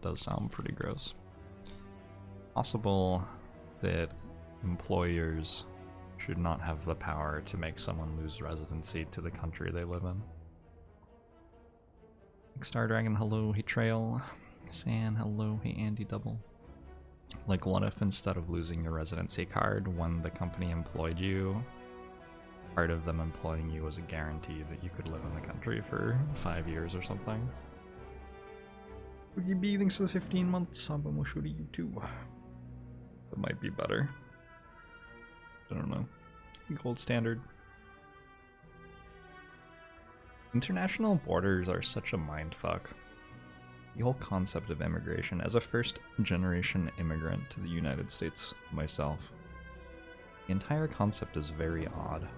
That does sound pretty gross. Possible that employers should not have the power to make someone lose residency to the country they live in. Star Dragon, hello, hey Trail. San, hello, hey Andy Double. Like, what if instead of losing your residency card when the company employed you, part of them employing you was a guarantee that you could live in the country for 5 years or something? Boogie B, thanks for the 15 months. Samba Moshu to you too. That might be better. I don't know. Gold standard. International borders are such a mindfuck. The whole concept of immigration, as a first-generation immigrant to the United States myself, the entire concept is very odd.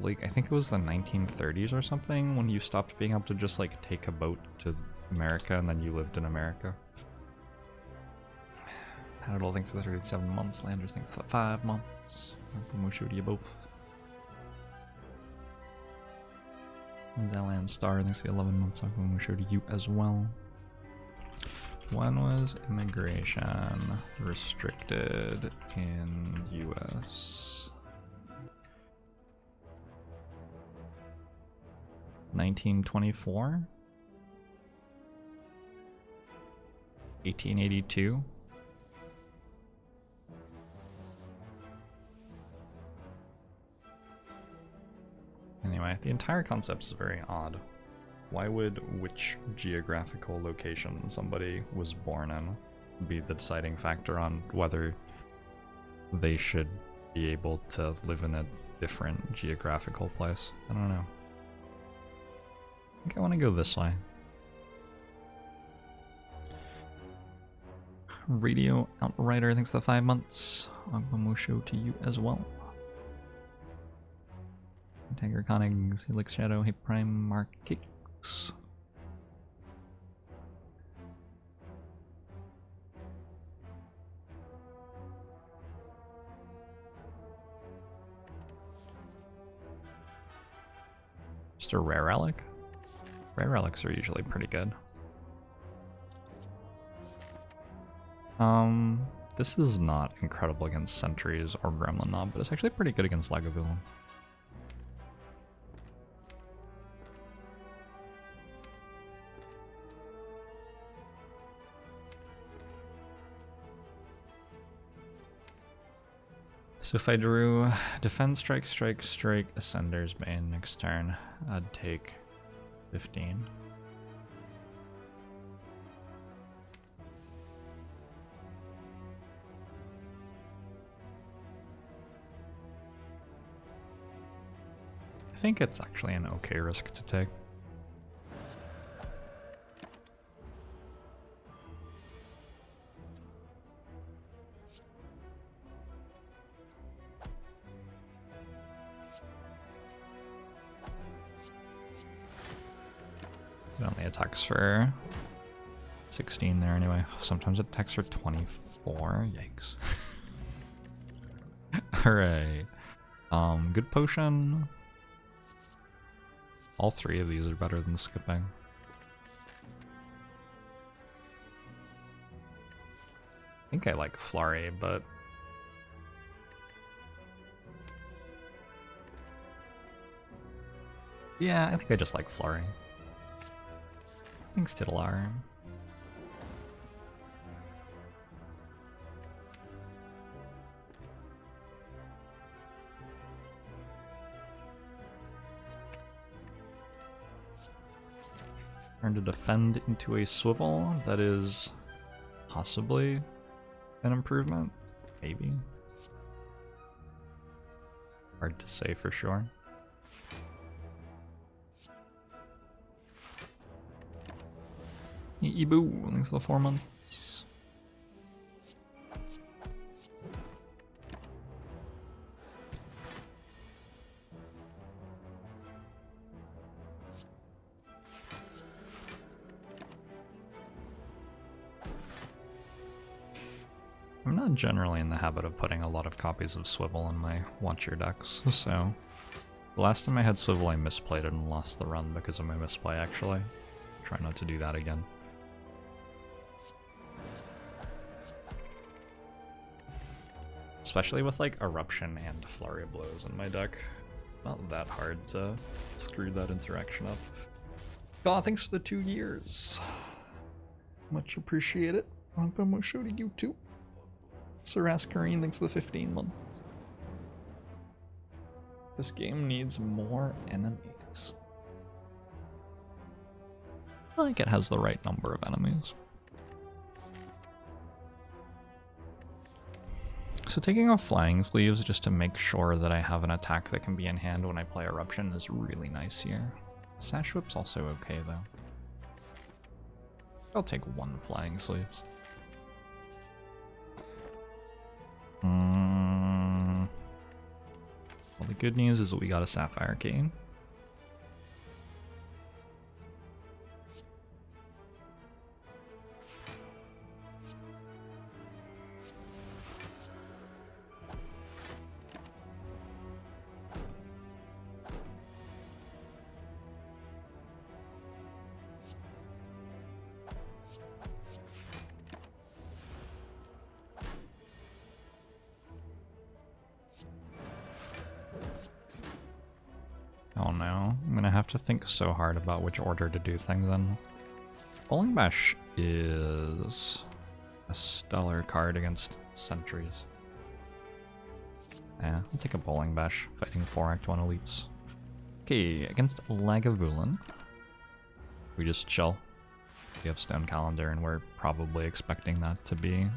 Like, I think it was the 1930s or something when you stopped being able to just, like, take a boat to America and then you lived in America. Panadol thinks the 37 months, Landers thinks the 5 months. We'll show to you both. Zalan Star thinks the 11 months. We'll show to you as well. When was immigration restricted in US? 1924? 1882? Anyway, the entire concept is very odd. Why would which geographical location somebody was born in be the deciding factor on whether they should be able to live in a different geographical place? I don't know. I think I want to go this way. Radio Outrider thanks for the 5 months. Agbamusho to you as well. Tiger Connings, Helix Shadow, Hey Prime, Mark Kicks. Just a rare relic? Rare relics are usually pretty good. This is not incredible against Sentries or Gremlin Knob, but it's actually pretty good against Lagavulin. So if I drew Defend, Strike, Strike, Strike, Ascender's Bane next turn, I'd take 15. I think it's actually an okay risk to take. It only attacks for 16 there anyway. Sometimes it attacks for 24. Yikes. Alright. Good potion. All 3 of these are better than skipping. I think I like Flurry, but yeah, I think I just like Flurry. Thanks, Titlar. Turn to Defend into a Swivel. That is possibly an improvement. Maybe. Hard to say for sure. Ibu, thanks for the 4 months. I'm not generally in the habit of putting a lot of copies of Swivel in my Watcher decks, so the last time I had Swivel I misplayed it and lost the run because of my misplay actually. try not to do that again. Especially with like Eruption and Flurry of Blows in my deck. Not that hard to screw that interaction up. God, thanks for the 2 years. Much appreciated. I'm gonna show to you too. Sir Askarine, thanks for the 15 months. This game needs more enemies. I feel like it has the right number of enemies. So taking off Flying Sleeves just to make sure that I have an attack that can be in hand when I play Eruption is really nice here. Sash Whip's also okay though. I'll take 1 Flying Sleeves. Well, the good news is that we got a Sapphire Key. Oh no, I'm gonna have to think so hard about which order to do things in. Bowling Bash is a stellar card against Sentries. Yeah, I'll take a Bowling Bash, fighting 4 Act 1 elites. Okay, against Lagavulin, we just chill. We have Stone Calendar, and we're probably expecting that to be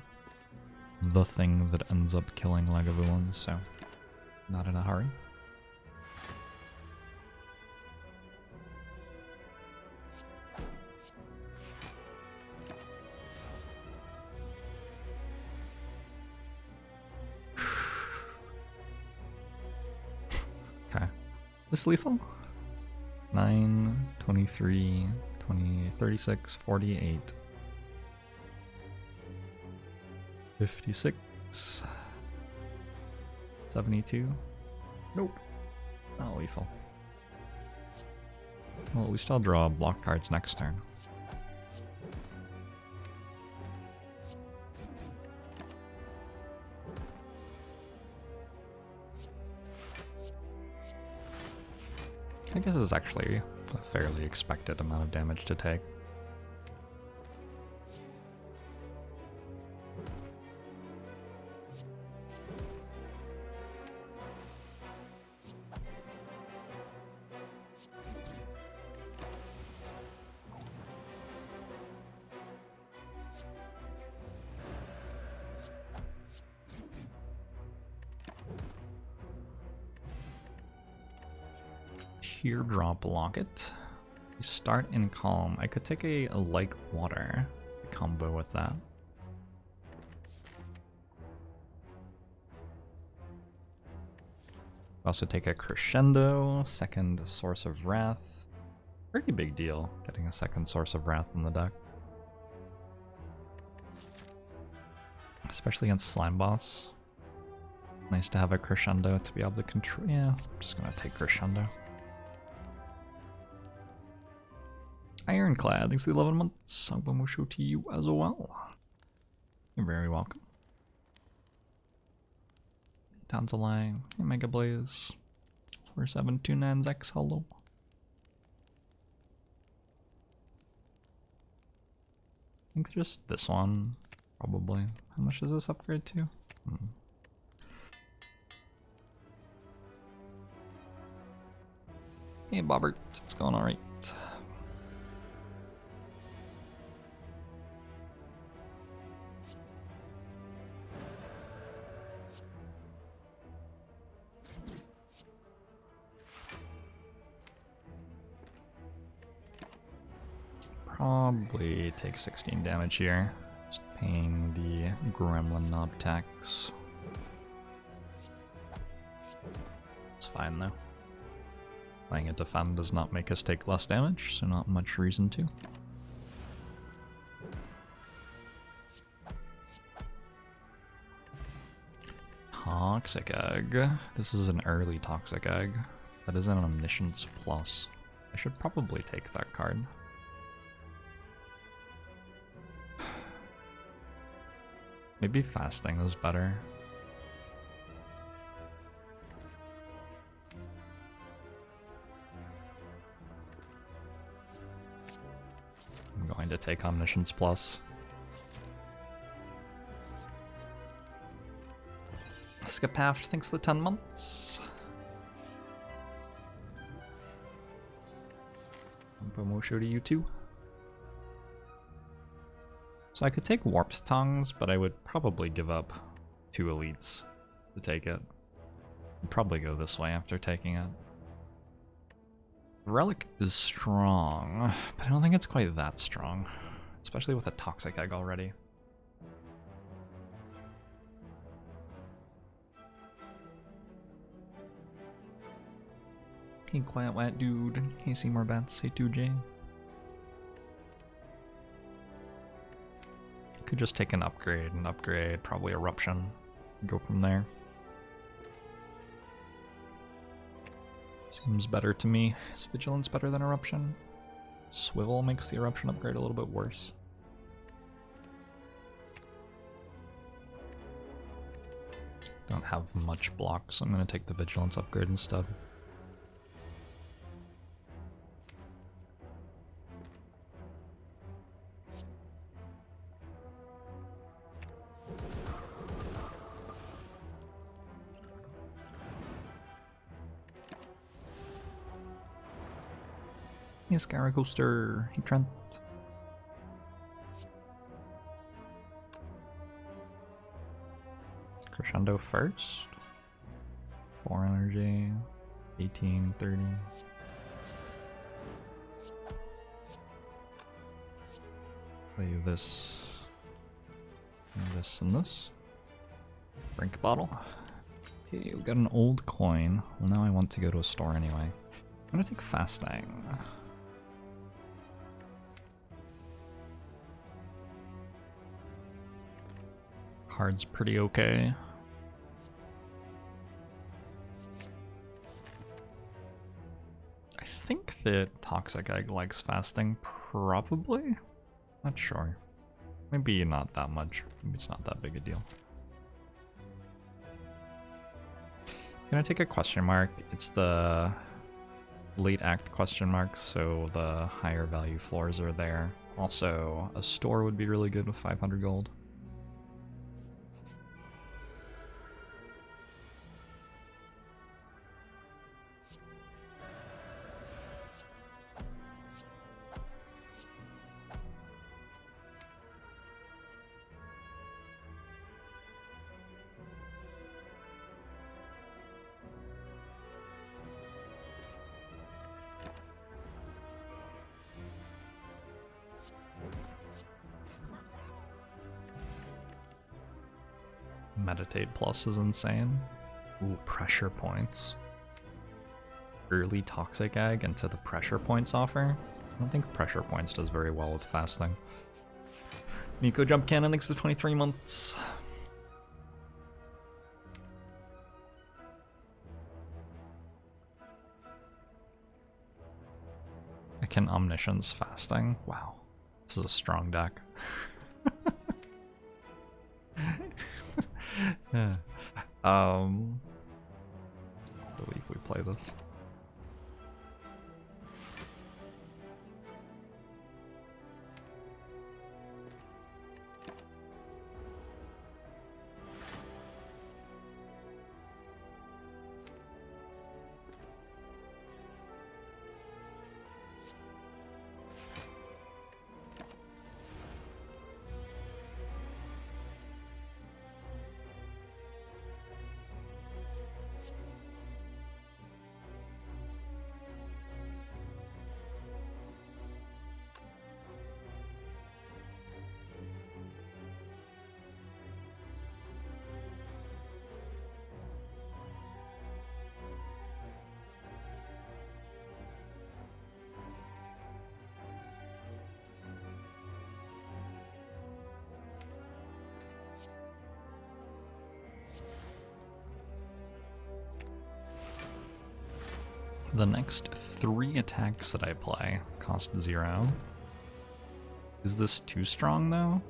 the thing that ends up killing Lagavulin, so not in a hurry. Okay. Is this lethal? 9, 23, 20, 36, 48, 56, 72. Nope. Not lethal. Well, we still draw block cards next turn. I guess it's actually a fairly expected amount of damage to take. Teardrop Locket. You start in Calm. I could take a Like Water combo with that. Also take a Crescendo, second Source of Wrath. Pretty big deal getting a second Source of Wrath in the deck. Especially against Slime Boss. Nice to have a Crescendo to be able to control. Yeah, I'm just gonna take Crescendo. Ironclad, thanks for the 11 months. I'm going to show to you as well. You're very welcome. Tanzalai, Mega Blaze, 4729X, hello. I think just this one, probably. How much does this upgrade to? Hey Bobbert, it's going alright. Probably take 16 damage here. Just paying the Gremlin Knob tax. It's fine though. Playing a defend does not make us take less damage, so not much reason to. Toxic Egg. This is an early Toxic Egg. That is an Omniscience Plus. I should probably take that card. Maybe fasting is better. I'm going to take Omniscience Plus. Scapaft thinks the 10 months. Pomosho to you too. So I could take Warped Tongues, but I would probably give up 2 elites to take it. I'd probably go this way after taking it. Relic is strong, but I don't think it's quite that strong, especially with a Toxic Egg already. Hey, quiet white dude. Hey, Seymour Bats. Hey, 2J. Could just take an upgrade, probably Eruption. Go from there. Seems better to me. Is Vigilance better than Eruption? Swivel makes the Eruption upgrade a little bit worse. Don't have much block, so I'm going to take the Vigilance upgrade instead. Hey, Scaracoaster. Hey, Trent. Crescendo first. 4 energy. 18, 30. Play this. And this and this. Drink bottle. Okay, we got an old coin. Well, now I want to go to a store anyway. I'm gonna take fasting. Card's pretty okay. I think that Toxic Egg likes fasting, probably? Not sure. Maybe not that much. Maybe it's not that big a deal. I'm gonna take a question mark. It's the late act question mark, so the higher value floors are there. Also, a store would be really good with 500 gold. Meditate Plus is insane. Ooh, pressure points. Early Toxic Egg into the pressure points offer. I don't think pressure points does very well with fasting. Nico Jump Cannon thanks for 23 months. I can Omniscience fasting. Wow. This is a strong deck. Yeah. I believe we play this. The next 3 attacks that I play cost 0. Is this too strong though?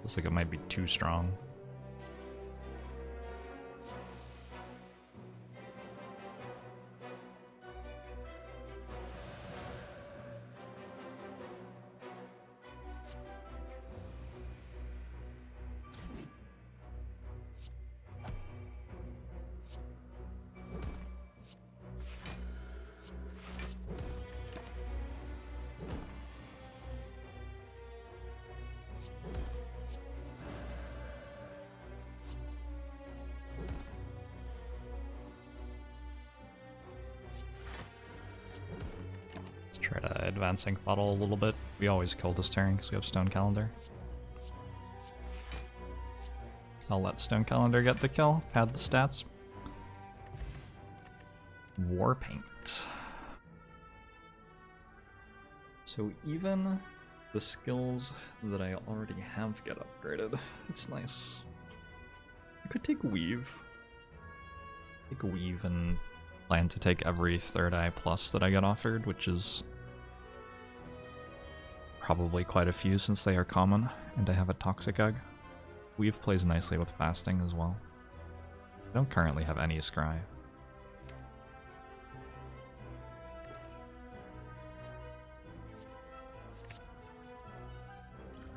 Looks like it might be too strong. Try to advancing bottle a little bit. We always kill this turn because we have Stone Calendar. I'll let Stone Calendar get the kill, pad the stats. War Paint. So even the skills that I already have get upgraded. It's nice. I could take Weave. Take Weave and plan to take every Third Eye Plus that I get offered, which is probably quite a few since they are common, and I have a Toxic Egg. Weave plays nicely with Fasting as well. I don't currently have any Scry.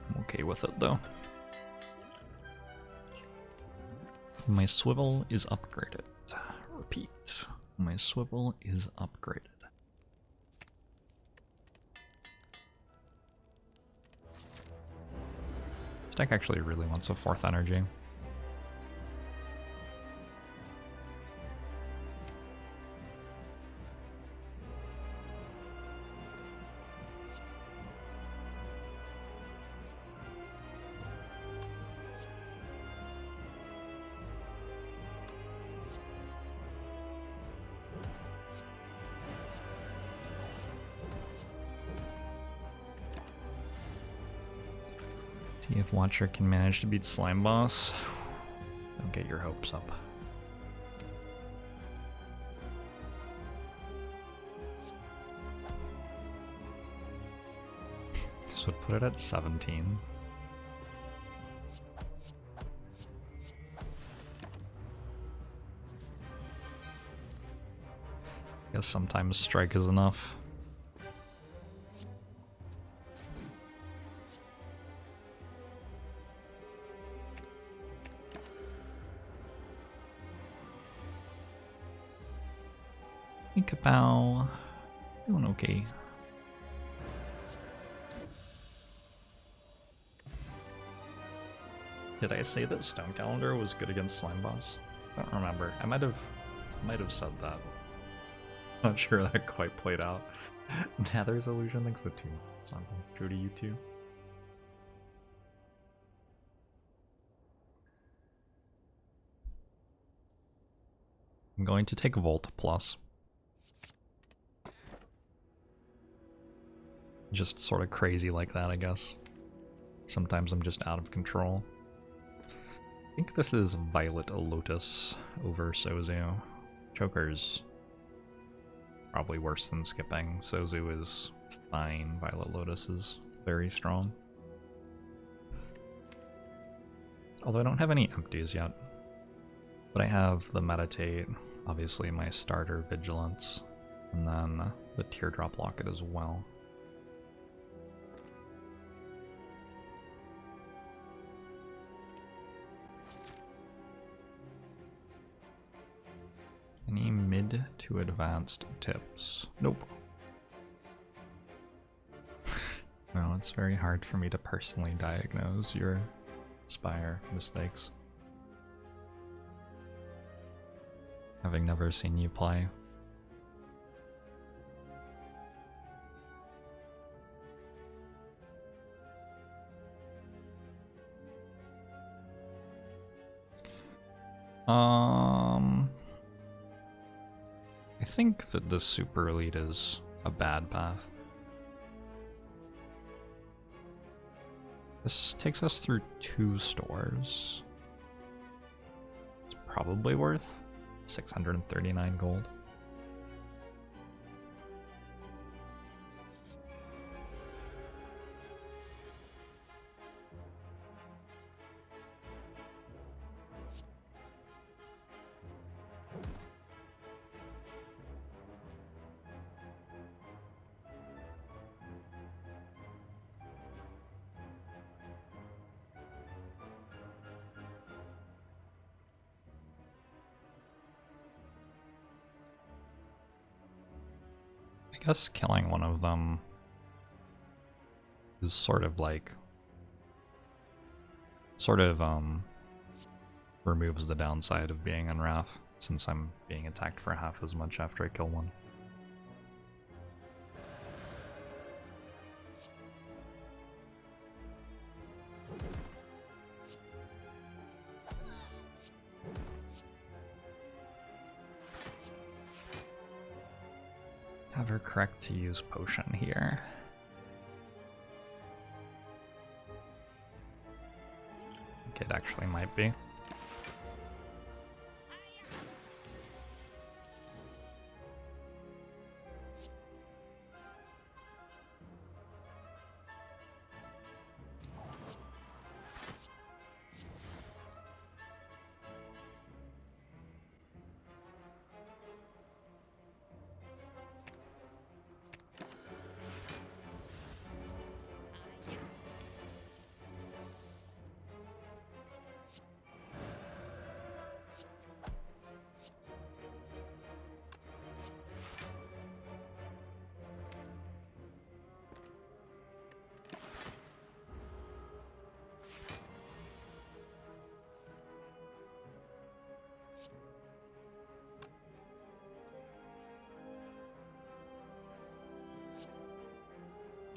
I'm okay with it though. My swivel is upgraded. Repeat. My swivel is upgraded. This deck actually really wants a 4th energy. See if Watcher can manage to beat Slime Boss. Don't get your hopes up. This would put it at 17. Guess sometimes strike is enough. Think about doing okay. Did I say that Stone Calendar was good against Slime Boss? I don't remember. I might have said that. Not sure that quite played out. Nether's Illusion thinks the 2 song. True to you too. I'm going to take Volt Plus. Just sort of crazy like that, I guess. Sometimes I'm just out of control. I think this is Violet Lotus over Sozu. Choker's probably worse than skipping. Sozu is fine. Violet Lotus is very strong. Although I don't have any empties yet. But I have the Meditate, obviously my starter Vigilance, and then the Teardrop Locket as well. Any mid to advanced tips? Nope. No, it's very hard for me to personally diagnose your Spire mistakes. Having never seen you play. I think that the Super Elite is a bad path. This takes us through 2 stores. It's probably worth 639 gold. I guess killing one of them is sort of removes the downside of being in Wrath, since I'm being attacked for half as much after I kill one. Have her correct to use potion here. I think it actually might be.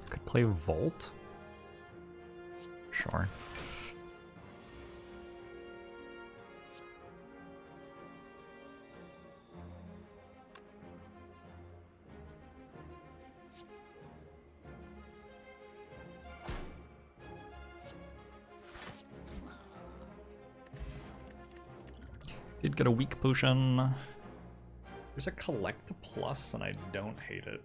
Could play Volt? Sure. Did get a weak potion. There's a collect plus and I don't hate it.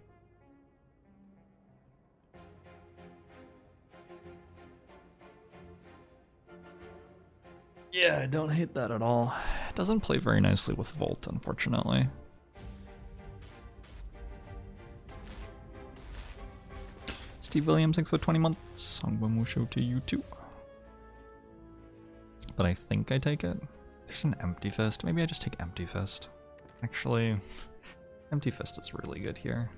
Yeah, I don't hate that at all. It doesn't play very nicely with Volt, unfortunately. Steve Williams, thanks for 20 months. Songbum will show to you too. But I think I take it. There's an Empty Fist. Maybe I just take Empty Fist. Actually, Empty Fist is really good here.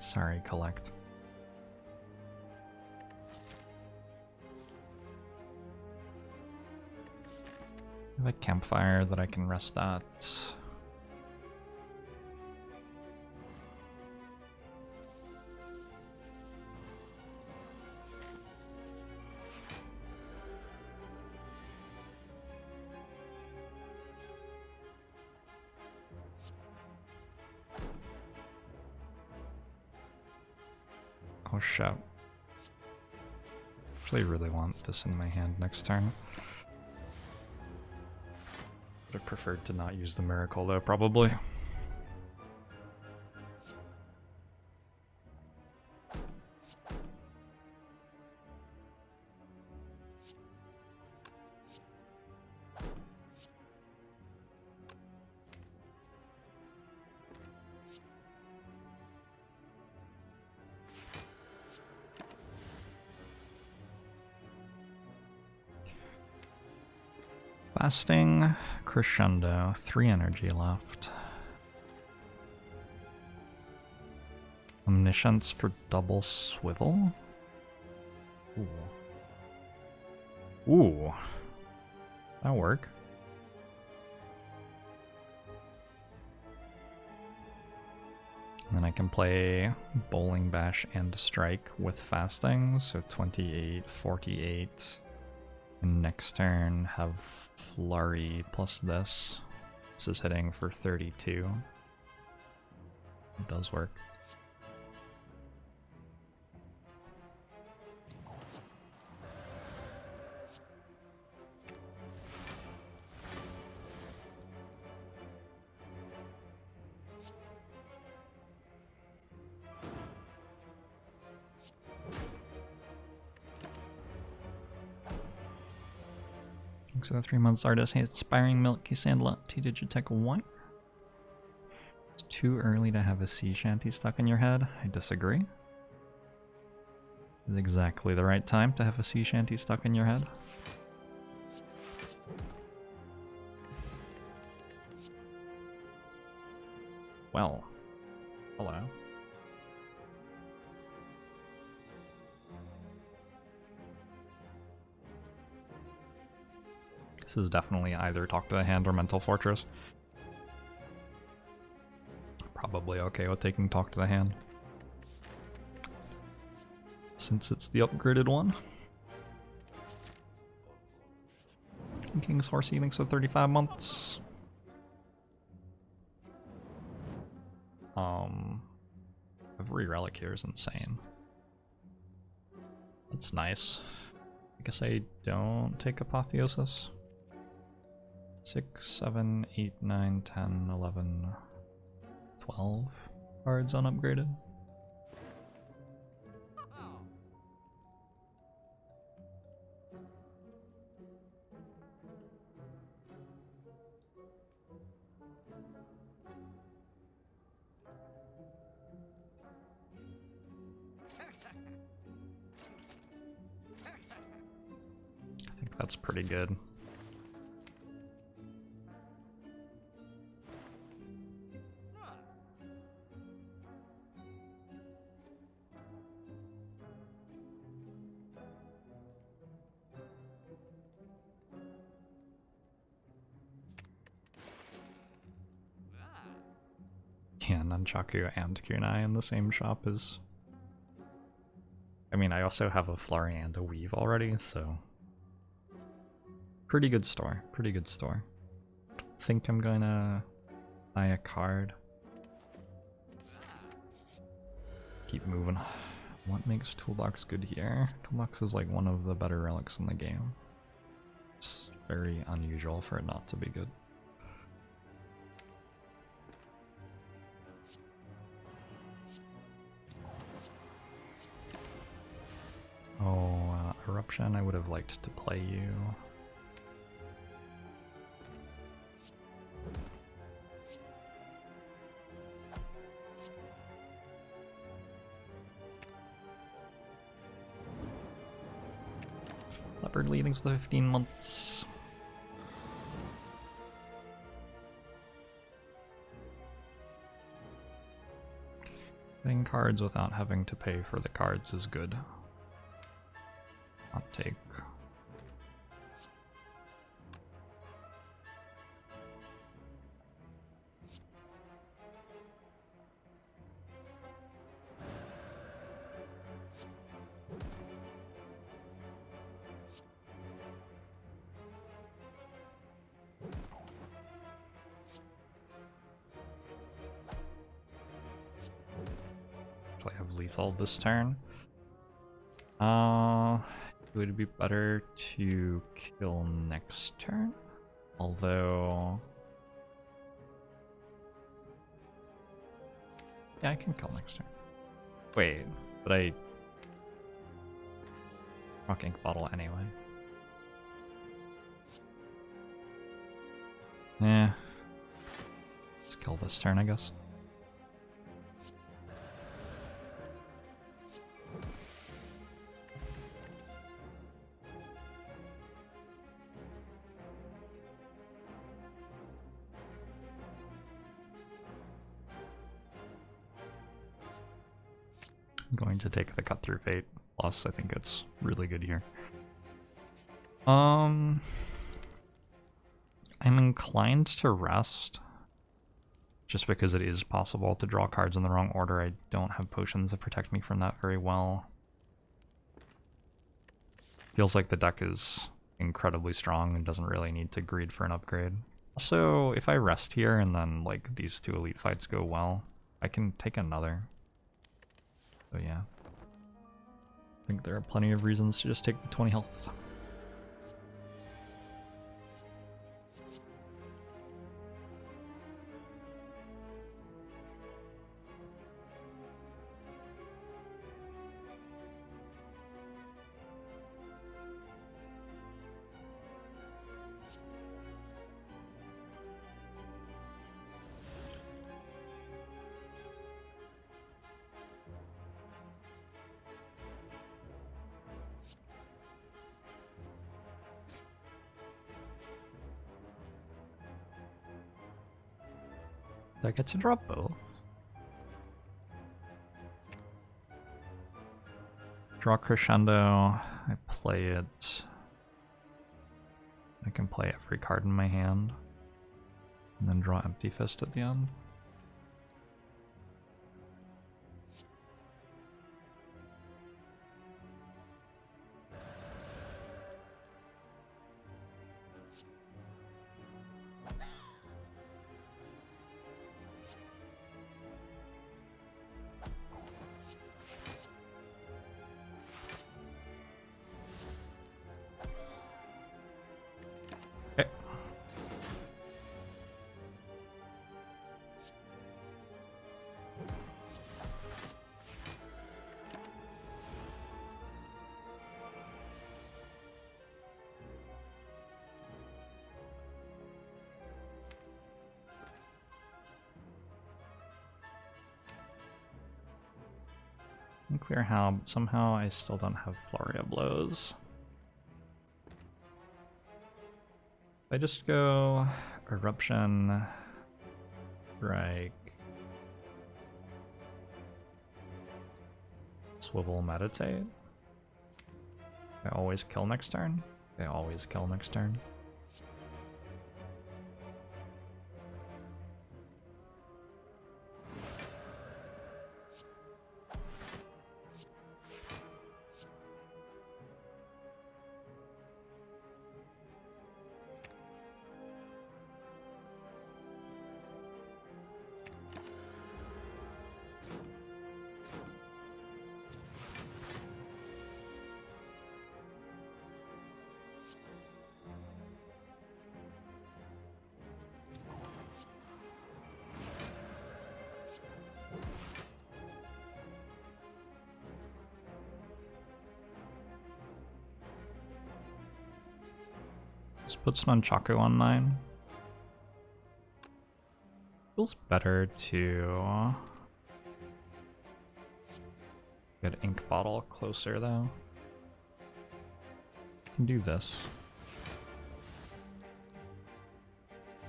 Sorry, collect. I have a campfire that I can rest at. Oh shit. Actually really want this in my hand next turn. Would have preferred to not use the miracle though, probably. Fasting, Crescendo, 3 energy left. Omniscience for double swivel? Ooh. Ooh. That'll work. And then I can play Bowling Bash and Strike with Fasting, so 28, 48. And next turn have Flurry plus this. This is hitting for 32. It does work. So the 3 months artist hates Inspiring Milky Sandlot T Digitech 1. It's too early to have a sea shanty stuck in your head. I disagree. It's exactly the right time to have a sea shanty stuck in your head. Well, hello. This is definitely either Talk to the Hand or Mental Fortress. Probably okay with taking Talk to the Hand, since it's the upgraded one. King's Horse Healings at 35 months. Every relic here is insane. That's nice. I guess I don't take Apotheosis. 6, 7, 8, 9, 10, 11, 12 cards unupgraded. I think that's pretty good. Yeah, Nunchaku and Kunai in the same shop is... I mean, I also have a Flurry and a Weave already, so... Pretty good store, pretty good store. Think I'm gonna buy a card. Keep moving. What makes Toolbox good here? Toolbox is like one of the better relics in the game. It's very unusual for it not to be good. Oh, Eruption, I would have liked to play you. Leopard Leadings to 15 months. Getting cards without having to pay for the cards is good. Hot take. I have lethal this turn. It would be better to kill next turn. Although... yeah, I can kill next turn. Wait, but I... rock ink bottle anyway. Yeah. Let's kill this turn, I guess. I'm going to take the Cut Through Fate, plus I think it's really good here. I'm inclined to rest, just because it is possible to draw cards in the wrong order. I don't have potions that protect me from that very well. Feels like the deck is incredibly strong and doesn't really need to greed for an upgrade. Also, if I rest here and then like these two elite fights go well, I can take another. So yeah, I think there are plenty of reasons to just take the 20 health. Do I get to drop both? Draw Crescendo, I play it. I can play every card in my hand. And then draw Empty Fist at the end. Unclear how, but somehow I still don't have Flurry of Blows. If I just go Eruption, Strike, Swivel, Meditate, I always kill next turn. They always kill next turn. Just puts Nunchaku on 9. Feels better to get Ink Bottle closer though. Can do this.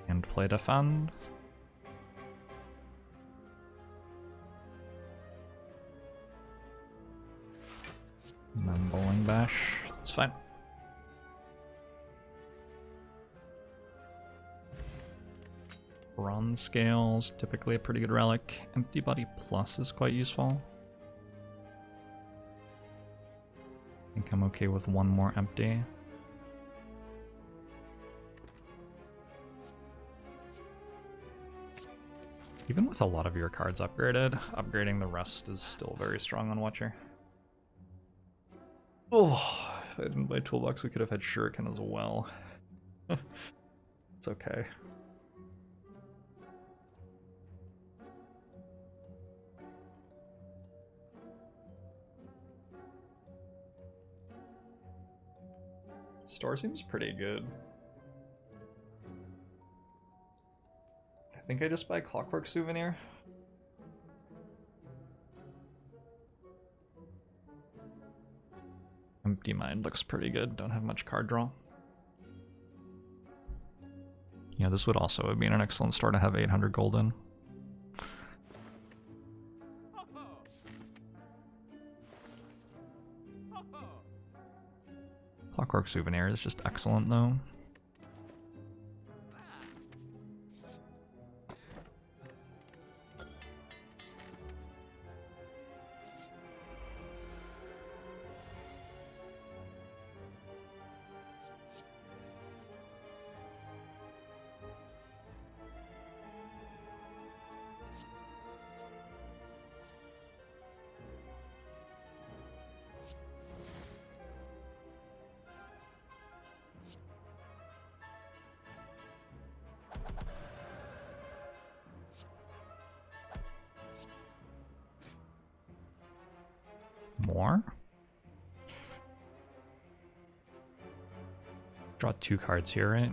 And play Defend. And then Bowling Bash. That's fine. Bronze Scales, typically a pretty good relic. Empty Body Plus is quite useful. I think I'm okay with one more empty. Even with a lot of your cards upgraded, upgrading the rest is still very strong on Watcher. Oh, if I didn't buy Toolbox, we could have had Shuriken as well. It's okay. Store seems pretty good. I think I just buy Clockwork Souvenir. Empty Mind looks pretty good, don't have much card draw. Yeah, this would also have been an excellent store to have 800 gold in. Clockwork Souvenir is just excellent though. More? Draw 2 cards here, right?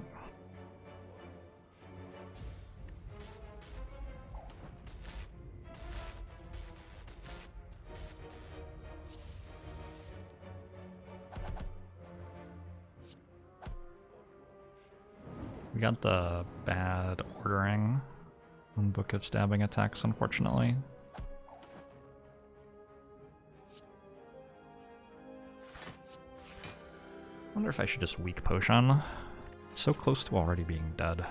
We got the bad ordering. One book of stabbing attacks, unfortunately. Wonder if I should just weak potion. It's so close to already being dead.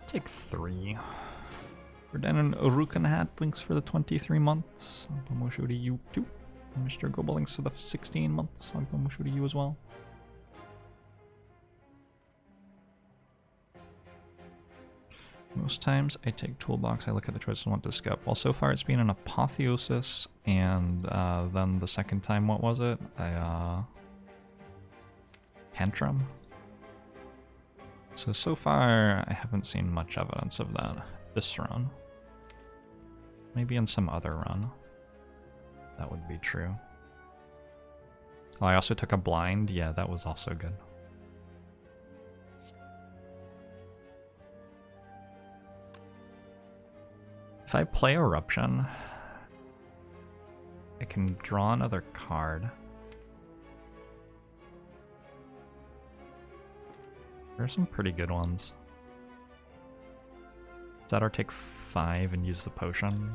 Take 3. Verdanen Urukan Hat links for the 23 months. Agbomushu to you too. Mr. Gobo links to the 16 months. Agbomushu to you as well. Most times I take toolbox, I look at the choices and want to skip. Well, so far it's been an apotheosis, and then the second time, what was it? Tantrum. So far I haven't seen much evidence of that this run. Maybe in some other run that would be true. Oh, I also took a blind. Yeah, that was also good. If I play Eruption, I can draw another card. There are some pretty good ones. Is that or take 5 and use the potion?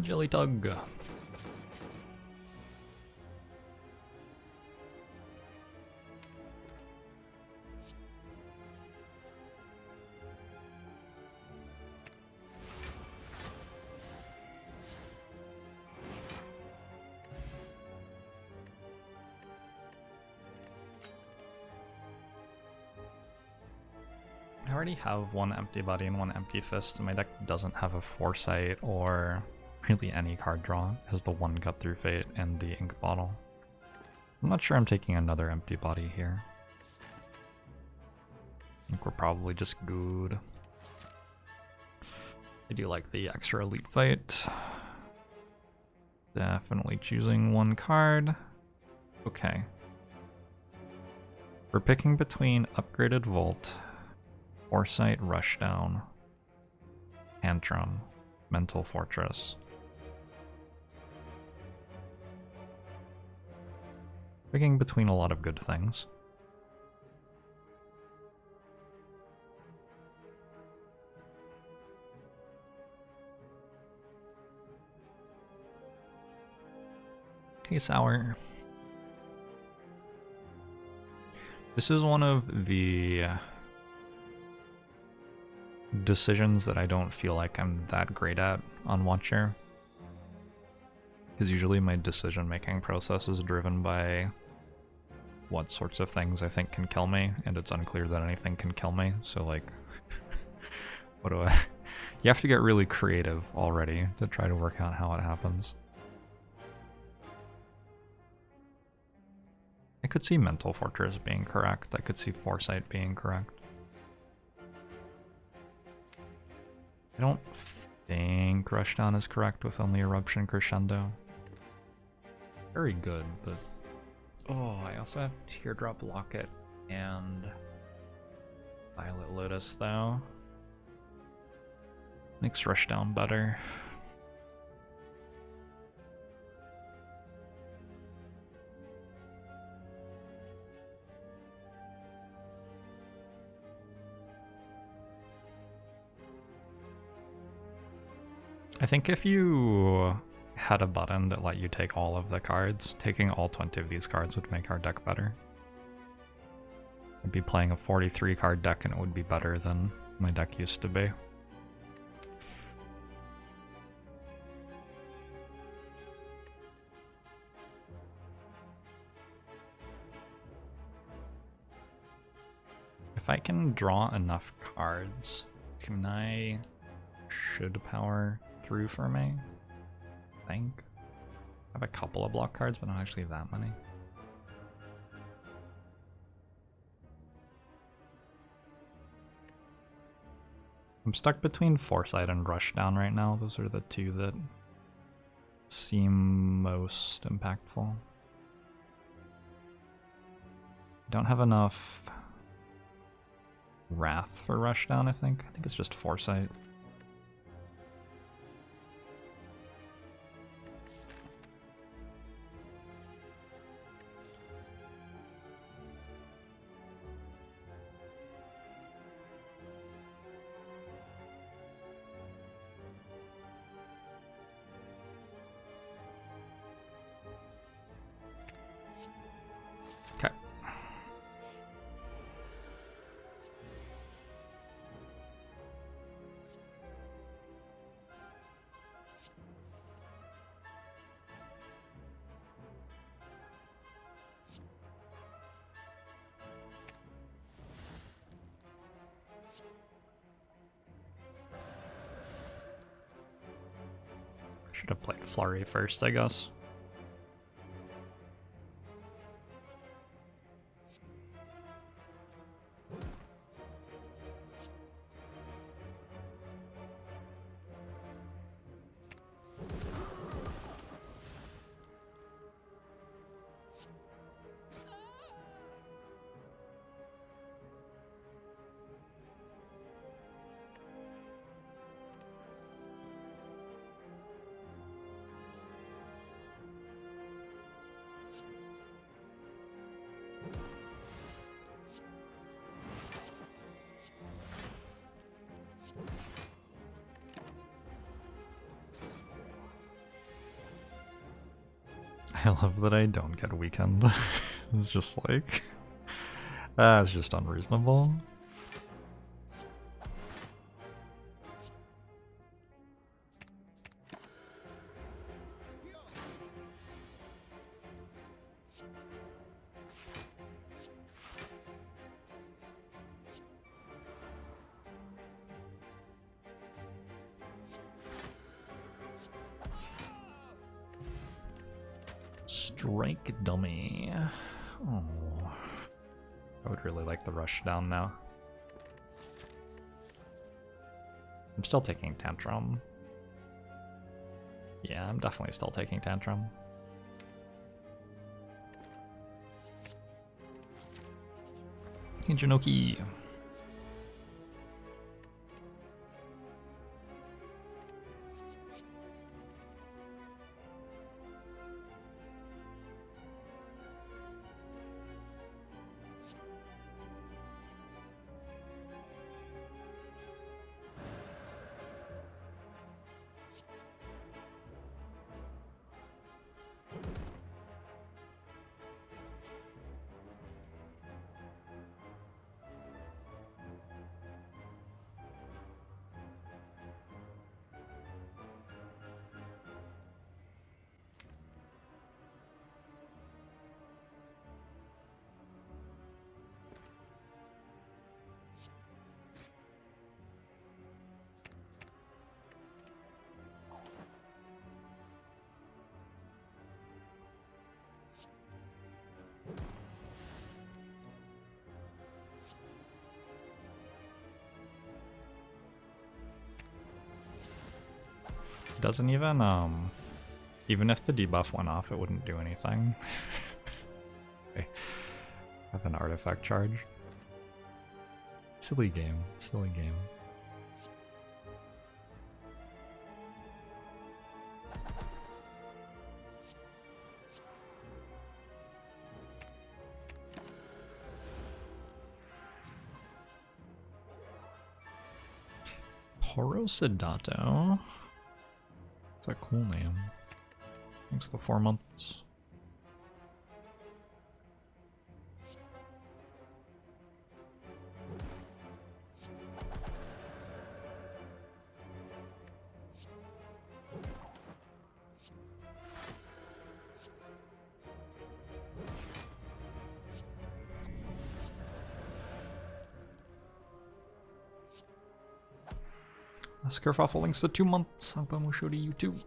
Jelly Tug. I already have one empty body and one empty fist, and my deck doesn't have a foresight or really any card draw. It has the one cut through fate and the ink bottle. I'm not sure I'm taking another empty body here. I think we're probably just good. I do like the extra elite fight. Definitely choosing one card. Okay. We're picking between Upgraded Volt, Foresight Rushdown, Tantrum, Mental Fortress. Picking between a lot of good things. Hey, Sour. This is one of the decisions that I don't feel like I'm that great at on Watcher. Because usually my decision-making process is driven by what sorts of things I think can kill me, and it's unclear that anything can kill me, so like, what do I... You have to get really creative already to try to work out how it happens. I could see Mental Fortress being correct, I could see Foresight being correct. I don't think Rushdown is correct with only Eruption Crescendo. Very good, but... Oh, I also have Teardrop Locket and Violet Lotus, though. Makes Rushdown better. I think if you had a button that let you take all of the cards, taking all 20 of these cards would make our deck better. I'd be playing a 43 card deck and it would be better than my deck used to be. If I can draw enough cards, can I should power through for me? I think. I have a couple of block cards, but not actually that many. I'm stuck between Foresight and Rushdown right now. Those are the two that seem most impactful. Don't have enough Wrath for Rushdown, I think. I think it's just Foresight. Okay. Should have played Flurry first, I guess. I love that I don't get Weekend. It's just like... it's just unreasonable. Strike dummy. Oh, I would really like the rush down now. I'm still taking Tantrum. Yeah, I'm definitely still taking Tantrum. Hey, Janoki. Doesn't even if the debuff went off, it wouldn't do anything. I have an artifact charge. Silly game, silly game. Porosidato. That's a cool name. Thanks for the 4 months. Skerfuffle links to 2 months. Akbamu show to YouTube.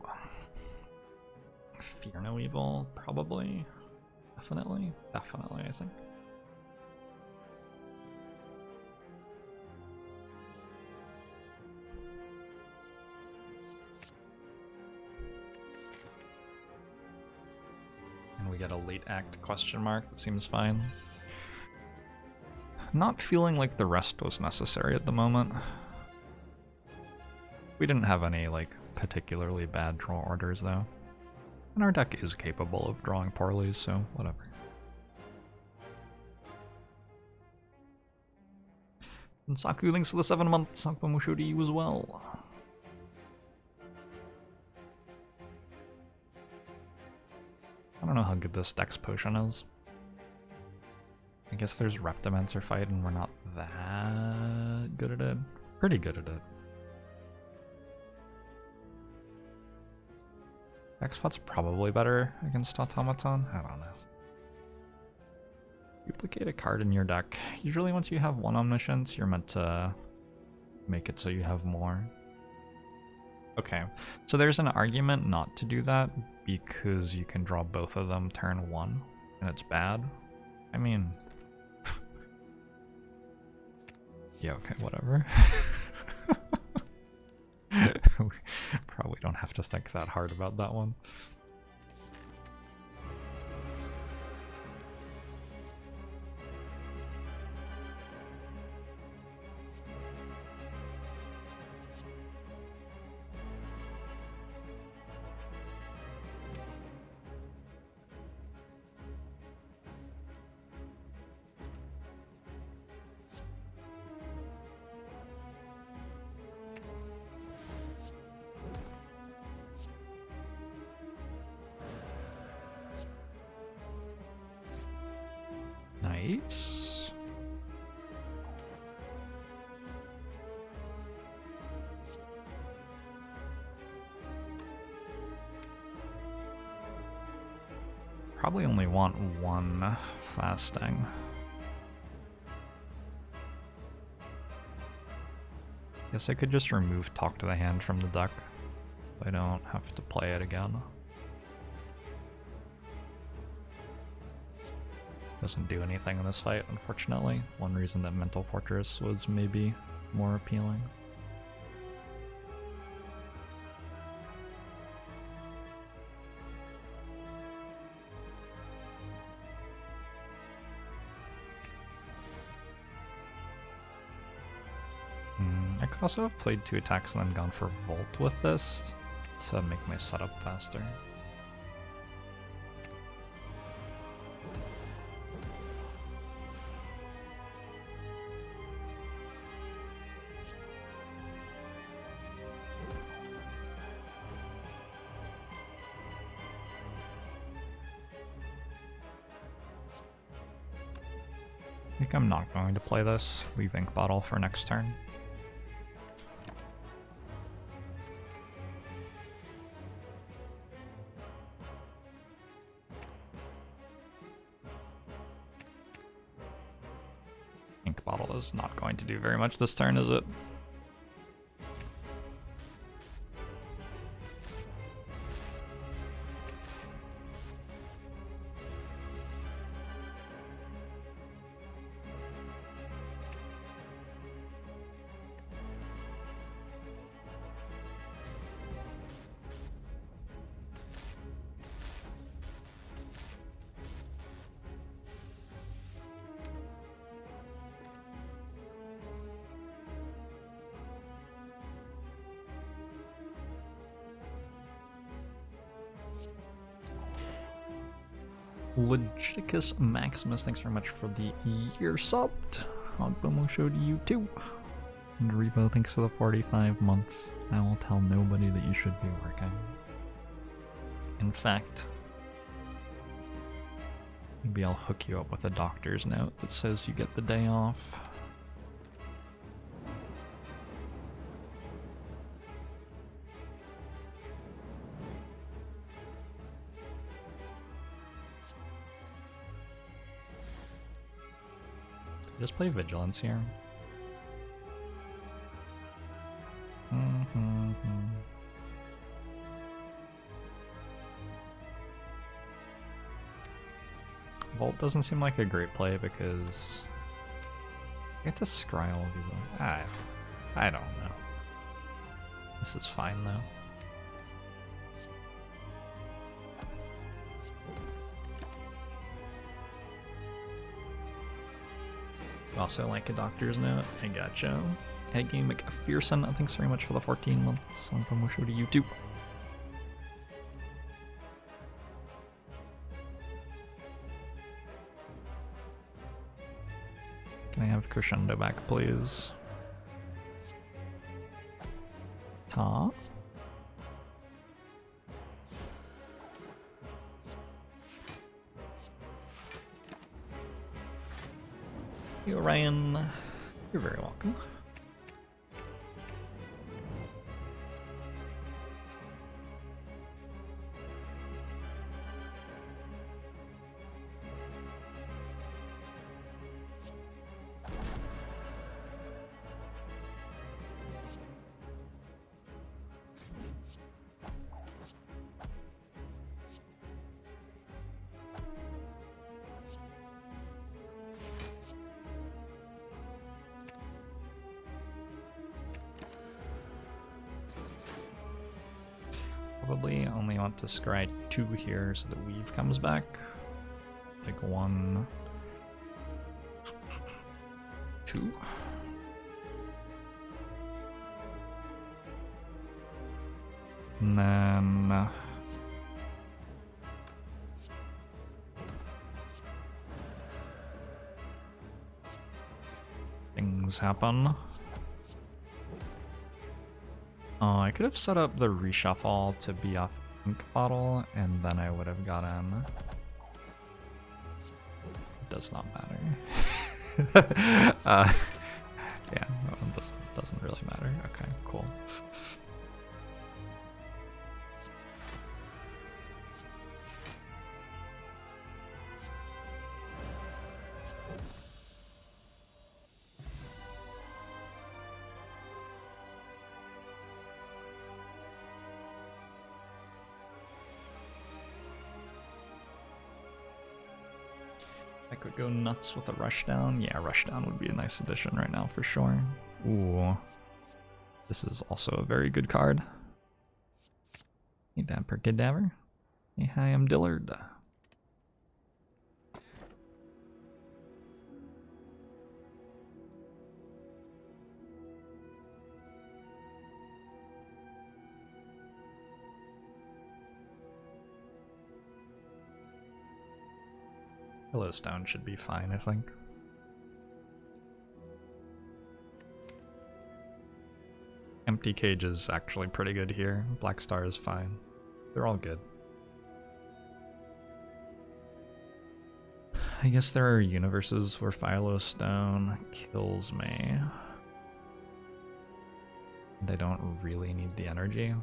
Fear no evil, probably. Definitely, I think. And we get a late act question mark. That seems fine. Not feeling like the rest was necessary at the moment. We didn't have any, like, particularly bad draw orders, though. And our deck is capable of drawing poorly, so whatever. And Saku links to the 7 months. Akbamu show to you as well. I don't know how good this Dex potion is. I guess there's Reptimancer fight and we're not that good at it. Pretty good at it. X-Spot's probably better against Automaton? I don't know. Duplicate a card in your deck. Usually once you have one Omniscience, you're meant to make it so you have more. Okay, so there's an argument not to do that because you can draw both of them turn 1 and it's bad. I mean... yeah, okay, whatever. We probably don't have to think that hard about that one. Nice. Probably only want one fasting. Guess I could just remove Talk to the Hand from the deck. So I don't have to play it again. Doesn't do anything in this fight, unfortunately. One reason that Mental Fortress was maybe more appealing. I could also have played 2 attacks and then gone for Volt with this to make my setup faster. I think I'm not going to play this. Leave Ink Bottle for next turn. Ink Bottle is not going to do very much this turn, is it? Legiticus Maximus, thanks very much for the year subbed. Hogboom show to you too. And Revo, thanks for the 45 months. I will tell nobody that you should be working. In fact, maybe I'll hook you up with a doctor's note that says you get the day off. Just play Vigilance here. Vault doesn't seem like a great play because I get to scry all of these. I don't know. This is fine though. Also, like a doctor's note, I gotcha. Hey, game McPherson, thanks very much for the 14 months on promotion to YouTube. Can I have Crescendo back, please? Ta. You, Ryan. You're very welcome. Probably only want to scry 2 here so the weave comes back. Like 1, 2. And then things happen. Oh, I could have set up the reshuffle to be off ink bottle, and then I would have gotten. It does not matter. Yeah, this doesn't really matter. Okay, cool. I could go nuts with a rushdown. Yeah, rushdown would be a nice addition right now for sure. Ooh. This is also a very good card. Hey, Damper Cadaver. Hey, hi, I'm Dillard. Yellowstone should be fine, I think. Empty Cage is actually pretty good here. Black Star is fine. They're all good. I guess there are universes where Philostone kills me. And I don't really need the energy.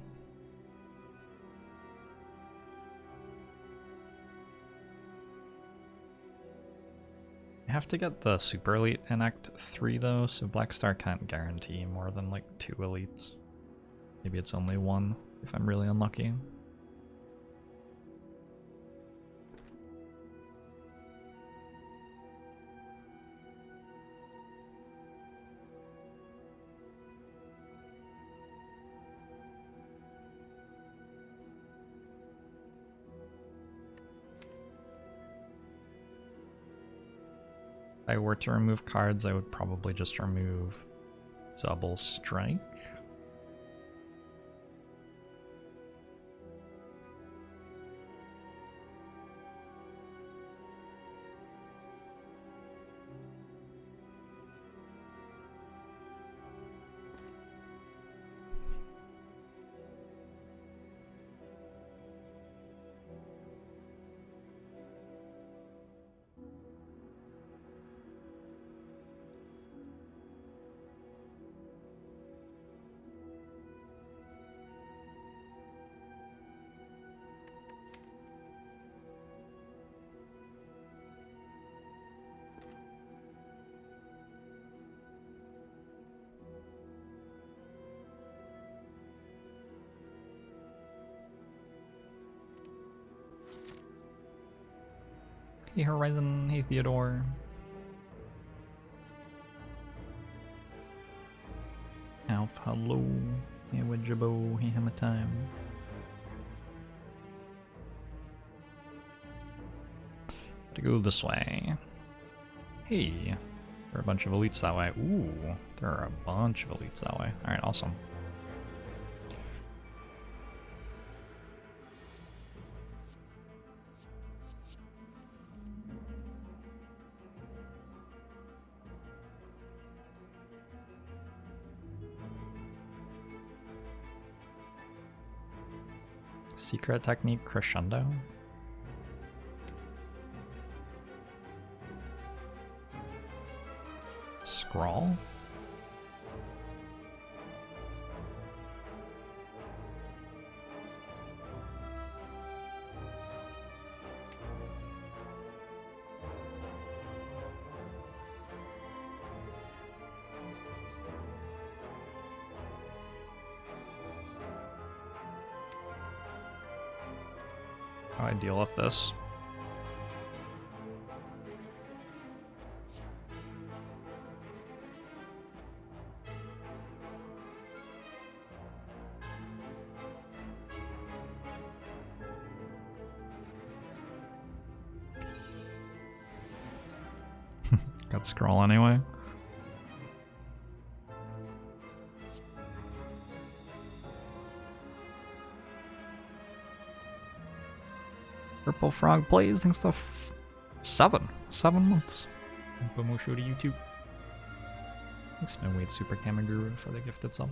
I have to get the Super Elite in Act 3 though, so Black Star can't guarantee more than like 2 elites. Maybe it's only 1 if I'm really unlucky. If I were to remove cards, I would probably just remove Double Strike. Hey Horizon, hey Theodore. Alf, hello. Hey Wedjabo, hey Hammer Time. To go this way. Hey, there are a bunch of elites that way. Ooh, there are a bunch of elites that way. Alright, awesome. Secret technique crescendo. Scrawl? How do I deal with this? Got scroll anyway. Purple Frog plays, thanks to 7 months. Bomusho to you too. Thanks No Wait Super Kamaguru for the gifted sub.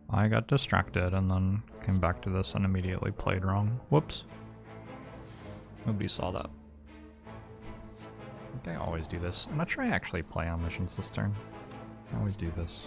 I got distracted and then came back to this and immediately played wrong. Whoops. Nobody saw that. I think I always do this. I'm not sure I actually play on missions this turn. I always do this.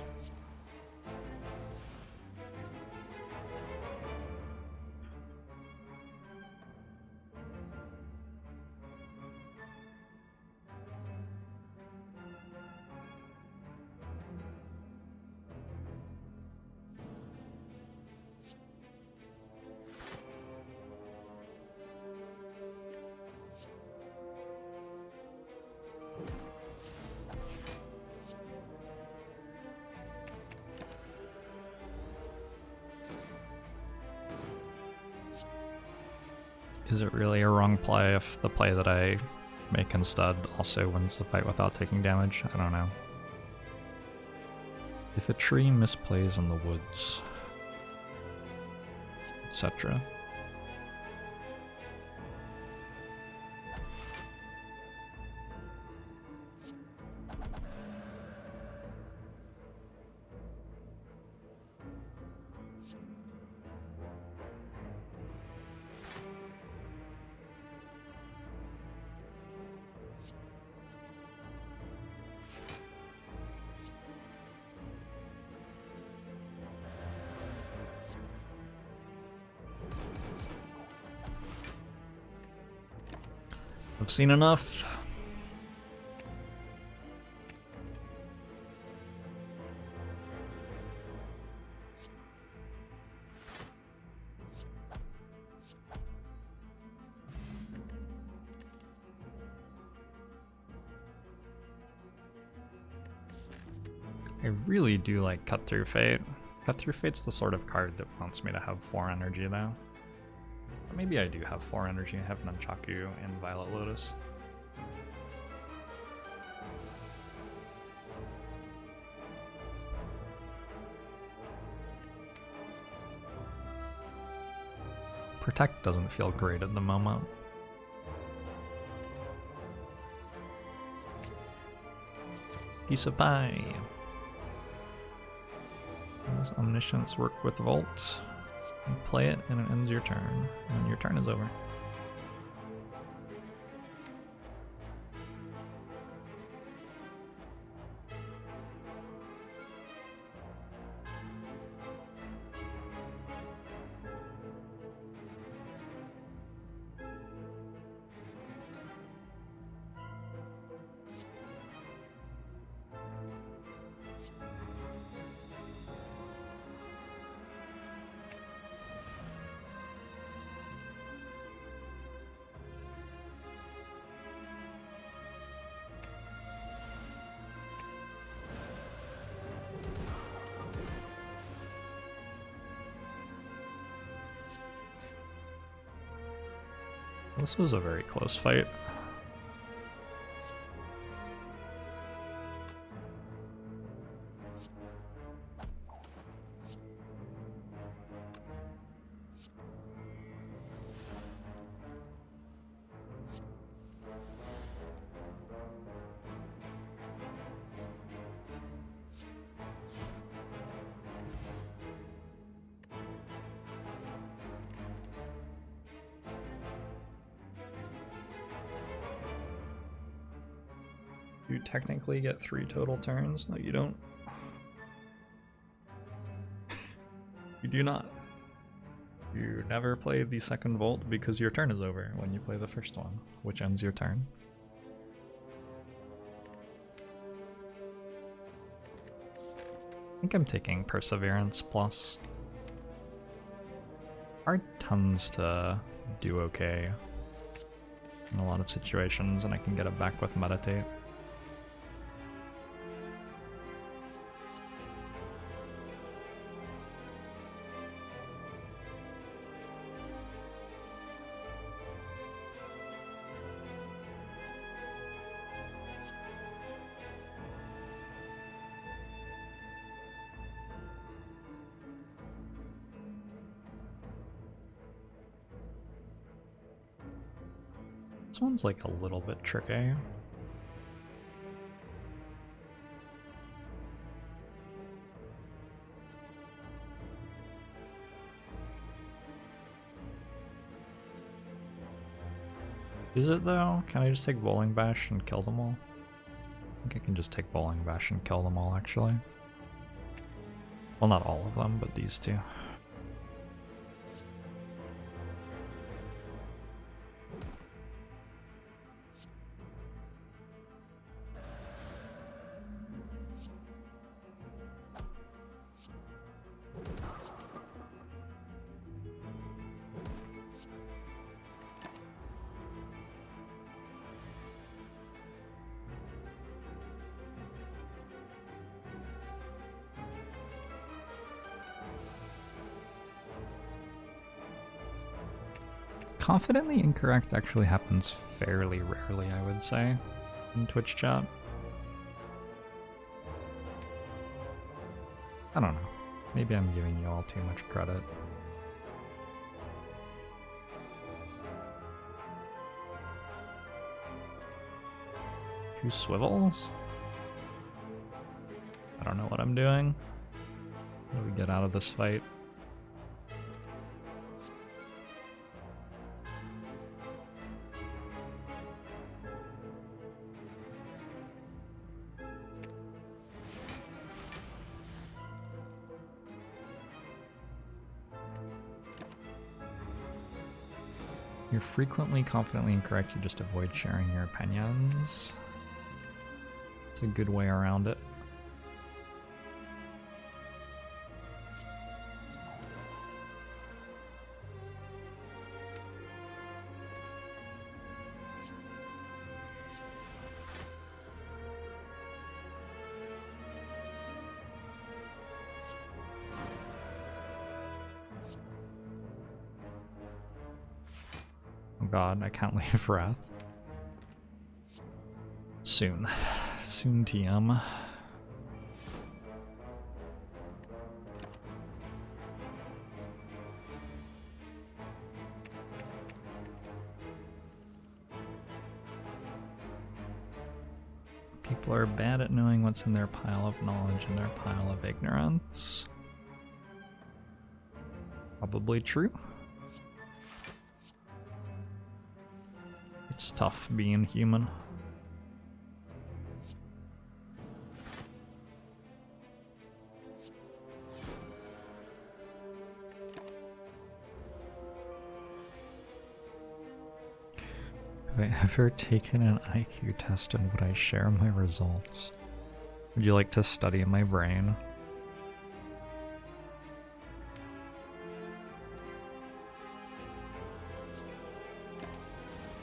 Is it really a wrong play if the play that I make instead also wins the fight without taking damage? I don't know. If a tree misplays in the woods, etc. I've seen enough. I really do like Cut Through Fate. Cut Through Fate's the sort of card that wants me to have 4 energy though. Or maybe I do have 4 energy. I have Nunchaku and Violet Lotus. Protect doesn't feel great at the moment. Piece of pie. Does Omniscience work with Volt? You play it and it ends your turn, and your turn is over. This was a very close fight. You technically get 3 total turns. No, you don't. You do not. You never play the second Volt because your turn is over when you play the first one, which ends your turn. I think I'm taking Perseverance plus. Art tends to do okay in a lot of situations, and I can get it back with Meditate. This one's like a little bit tricky. Is it though? Can I just take Bowling Bash and kill them all? I think I can just take Bowling Bash and kill them all actually. Well, not all of them, but these two. Confidently incorrect actually happens fairly rarely, I would say, in Twitch chat. I don't know. Maybe I'm giving you all too much credit. Two swivels? I don't know what I'm doing. How do we get out of this fight? You're frequently confidently incorrect, you just avoid sharing your opinions. It's a good way around it. God, I can't leave Wrath. Soon. Soon, TM. People are bad at knowing what's in their pile of knowledge and their pile of ignorance. Probably true. It's tough being human. Have I ever taken an IQ test and would I share my results? Would you like to study my brain?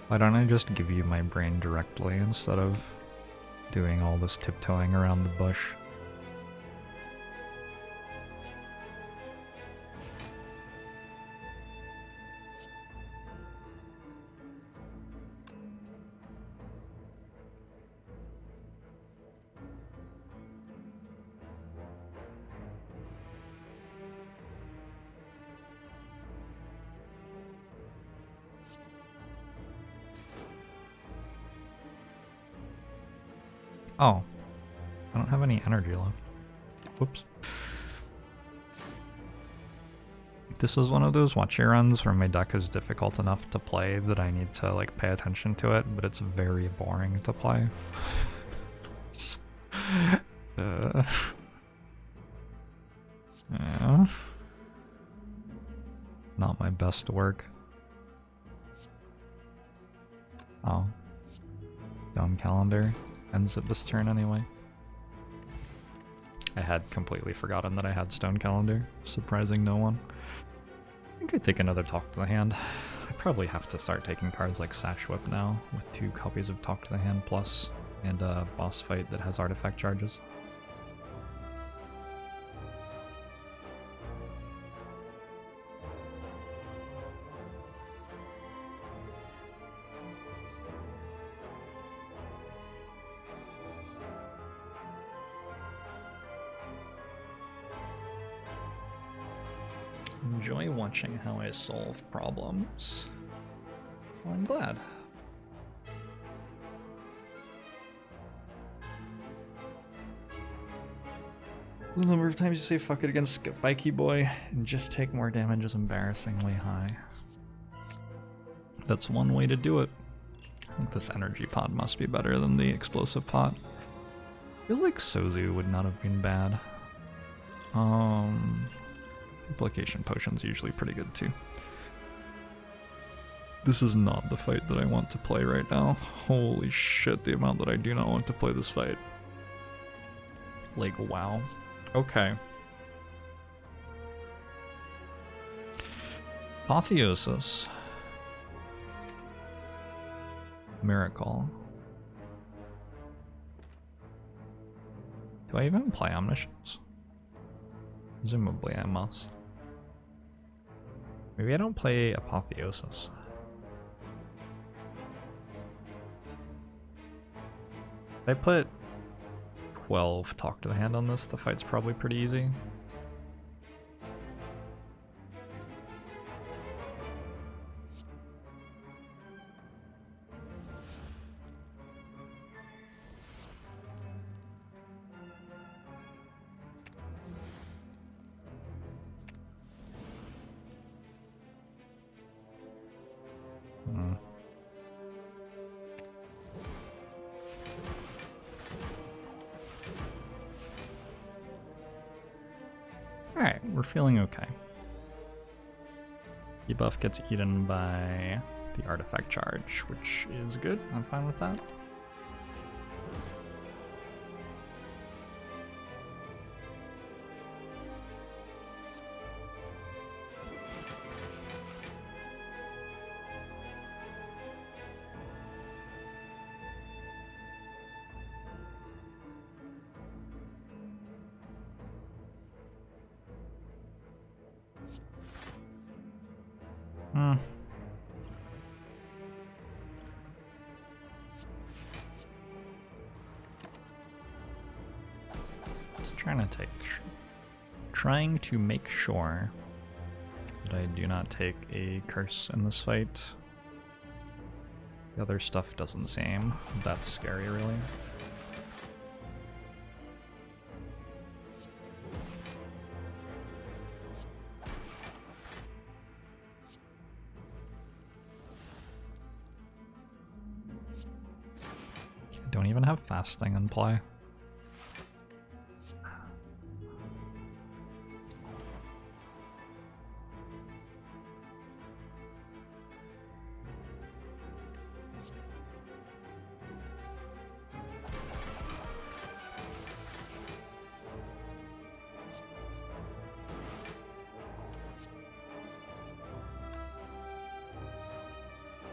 Why don't I just give you my brain directly instead of doing all this tiptoeing around the bush? Oh, I don't have any energy left. Whoops. This is one of those watchy runs where my deck is difficult enough to play that I need to like pay attention to it, but it's very boring to play. Yeah. Not my best work. Oh. Dumb Calendar ends it this turn anyway. I had completely forgotten that I had Stone Calendar, surprising no one. I think I'd take another Talk to the Hand. I probably have to start taking cards like Sash Whip now, with 2 copies of Talk to the Hand plus, and a boss fight that has artifact charges. Enjoy watching how I solve problems. Well, I'm glad. The number of times you say fuck it against Bikey Boy and just take more damage is embarrassingly high. That's one way to do it. I think this energy pod must be better than the explosive pot. I feel like Sozu would not have been bad. Implication potion's usually pretty good too. This is not the fight that I want to play right now. Holy shit, the amount that I do not want to play this fight. Like, wow. Okay. Apotheosis. Miracle. Do I even play Omniscience? Presumably I must. Maybe I don't play Apotheosis. If I put 12 Talk to the Hand on this, the fight's probably pretty easy. Alright, we're feeling okay. Debuff gets eaten by the artifact charge, which is good. I'm fine with that. Trying to make sure that I do not take a curse in this fight. The other stuff doesn't seem that scary, really. I don't even have fasting in play.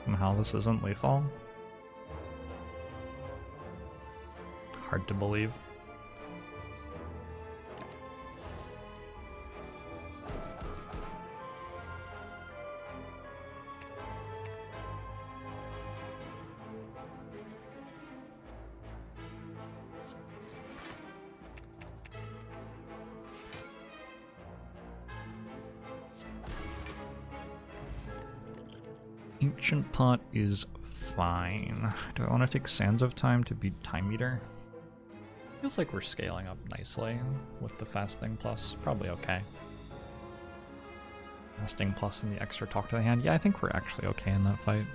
Somehow this isn't lethal. Hard to believe. Ancient Pot is fine. Do I want to take Sands of Time to beat Time Eater? Feels like we're scaling up nicely with the fasting plus. Probably okay. Fasting plus and the extra talk to the hand. Yeah, I think we're actually okay in that fight.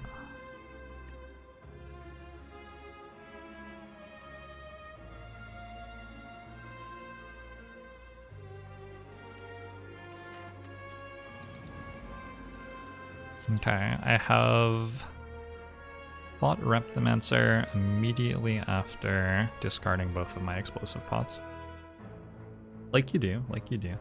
Okay, I have Thought Reptimancer immediately after discarding both of my explosive pots. Like you do, like you do.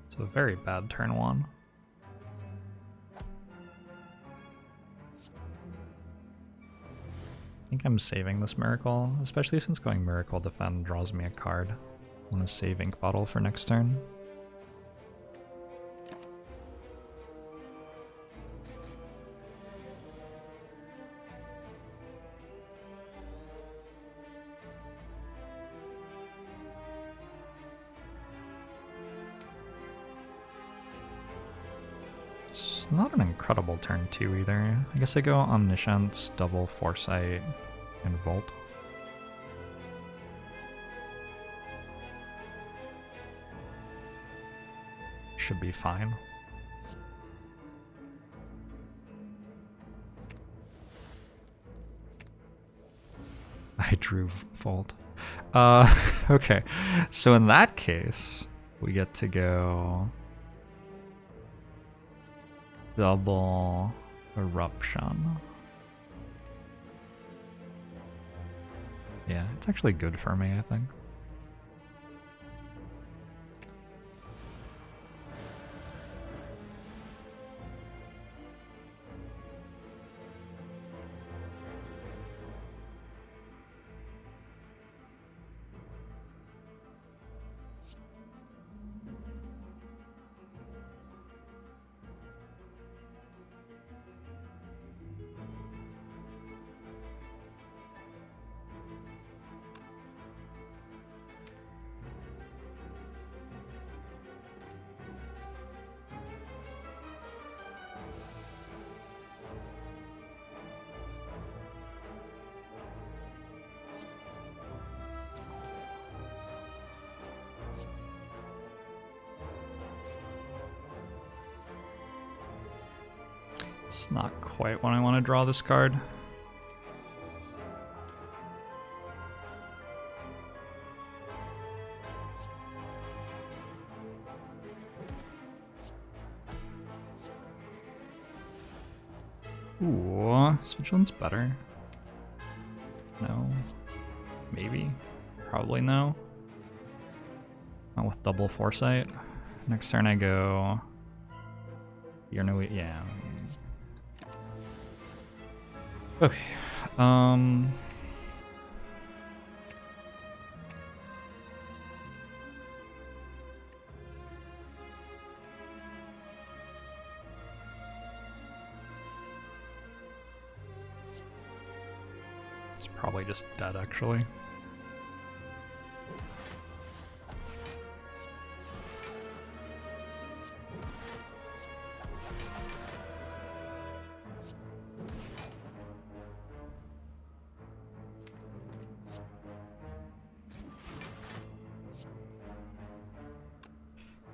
It's a very bad turn one. I think I'm saving this Miracle, especially since going Miracle Defend draws me a card. I want to save Ink Bottle for next turn. It's not an incredible turn 2 either. I guess I go Omniscience, double Foresight, and Volt. Should be fine. I drew Volt. Okay. So in that case, we get to go double Eruption. Yeah, it's actually good for me, I think. It's not quite when I want to draw this card. Ooh, is Vigilance better? No. Maybe. Probably no. Not with double Foresight. Next turn I go... You're no... Yeah. Okay. It's probably just dead, actually.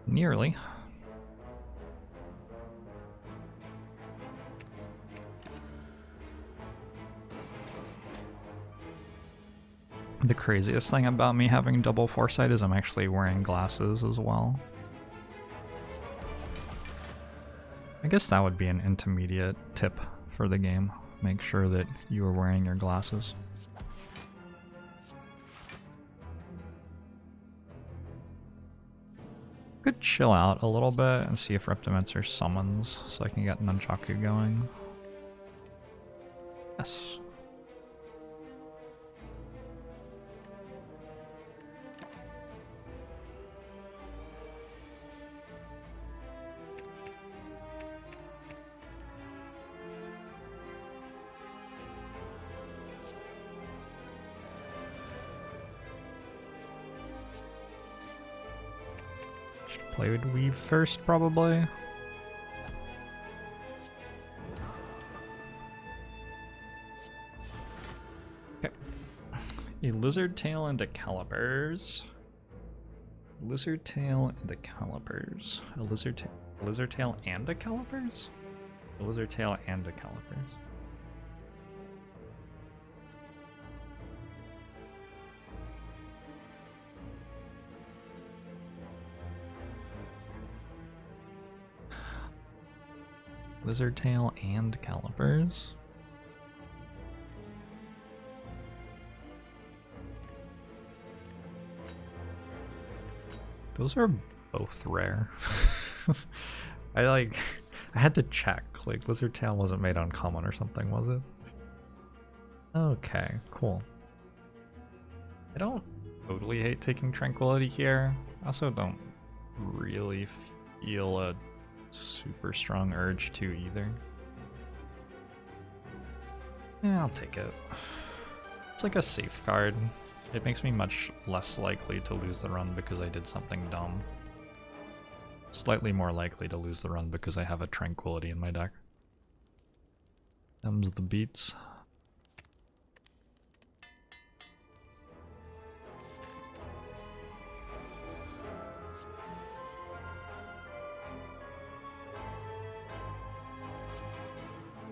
Nearly. The craziest thing about me having double Foresight is I'm actually wearing glasses as well. I guess that would be an intermediate tip for the game. Make sure that you are wearing your glasses. Could chill out a little bit and see if Reptimancer summons so I can get Nunchaku going. Yes. Blade Weave first, probably. Okay. A Lizard Tail and a Calipers. Lizard Tail and a Calipers. A Lizard Tail and a Calipers? A Lizard Tail and a Calipers. Lizard Tail and Calipers. Those are both rare. I had to check. Like, Lizard Tail wasn't made uncommon or something, was it? Okay, cool. I don't totally hate taking Tranquility here. I also don't really feel a super strong urge to either. Yeah, I'll take it. It's like a safeguard. It makes me much less likely to lose the run because I did something dumb. Slightly more likely to lose the run because I have a Tranquility in my deck. Them's the beats.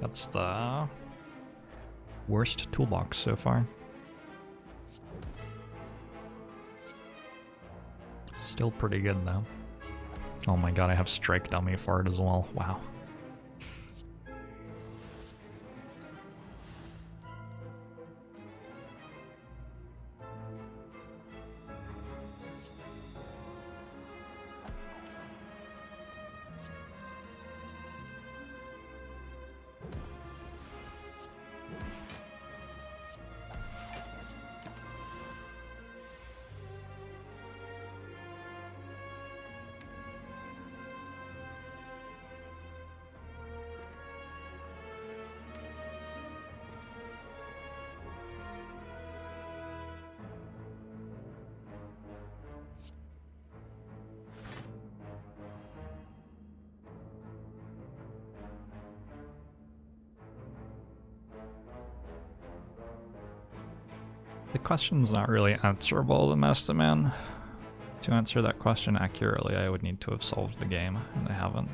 That's the worst toolbox so far. Still pretty good though. Oh my god, I have Strike Dummy for it as well. Wow. The question's not really answerable, the Master Man. To answer that question accurately, I would need to have solved the game, and I haven't.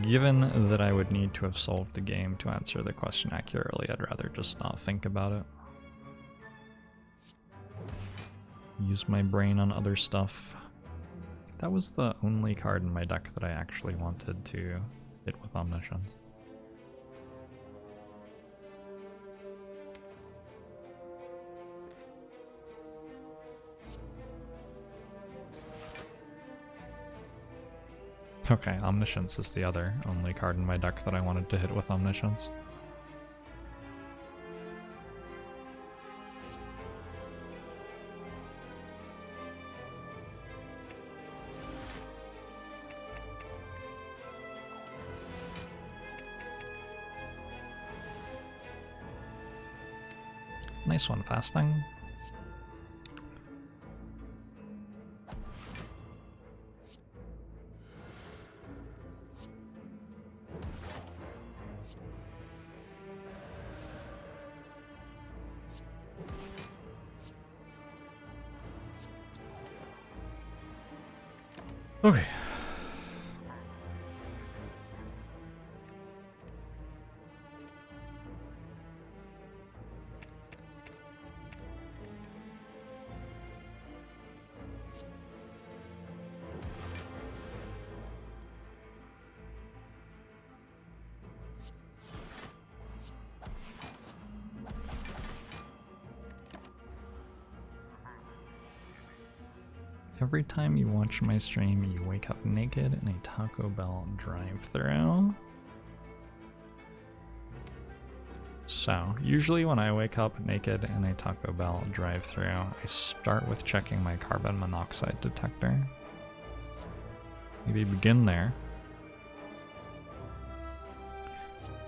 Given that I would need to have solved the game to answer the question accurately, I'd rather just not think about it. Use my brain on other stuff. That was the only card in my deck that I actually wanted to hit with Omniscience. Okay, Omniscience is the other only card in my deck that I wanted to hit with Omniscience. Nice one, Fasting. Okay. Every time you watch my stream, you wake up naked in a Taco Bell drive-thru. So, usually when I wake up naked in a Taco Bell drive-thru, I start with checking my carbon monoxide detector. Maybe begin there.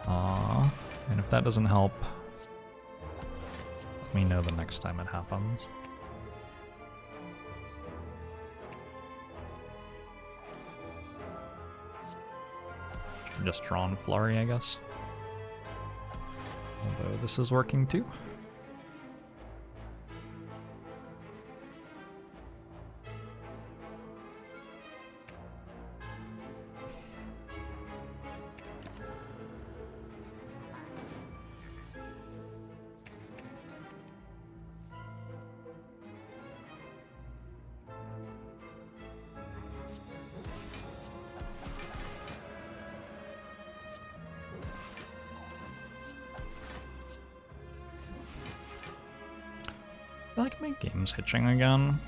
And if that doesn't help, let me know the next time it happens. just drawn Flurry, I guess. Although this is working too. I feel like my game's hitching again.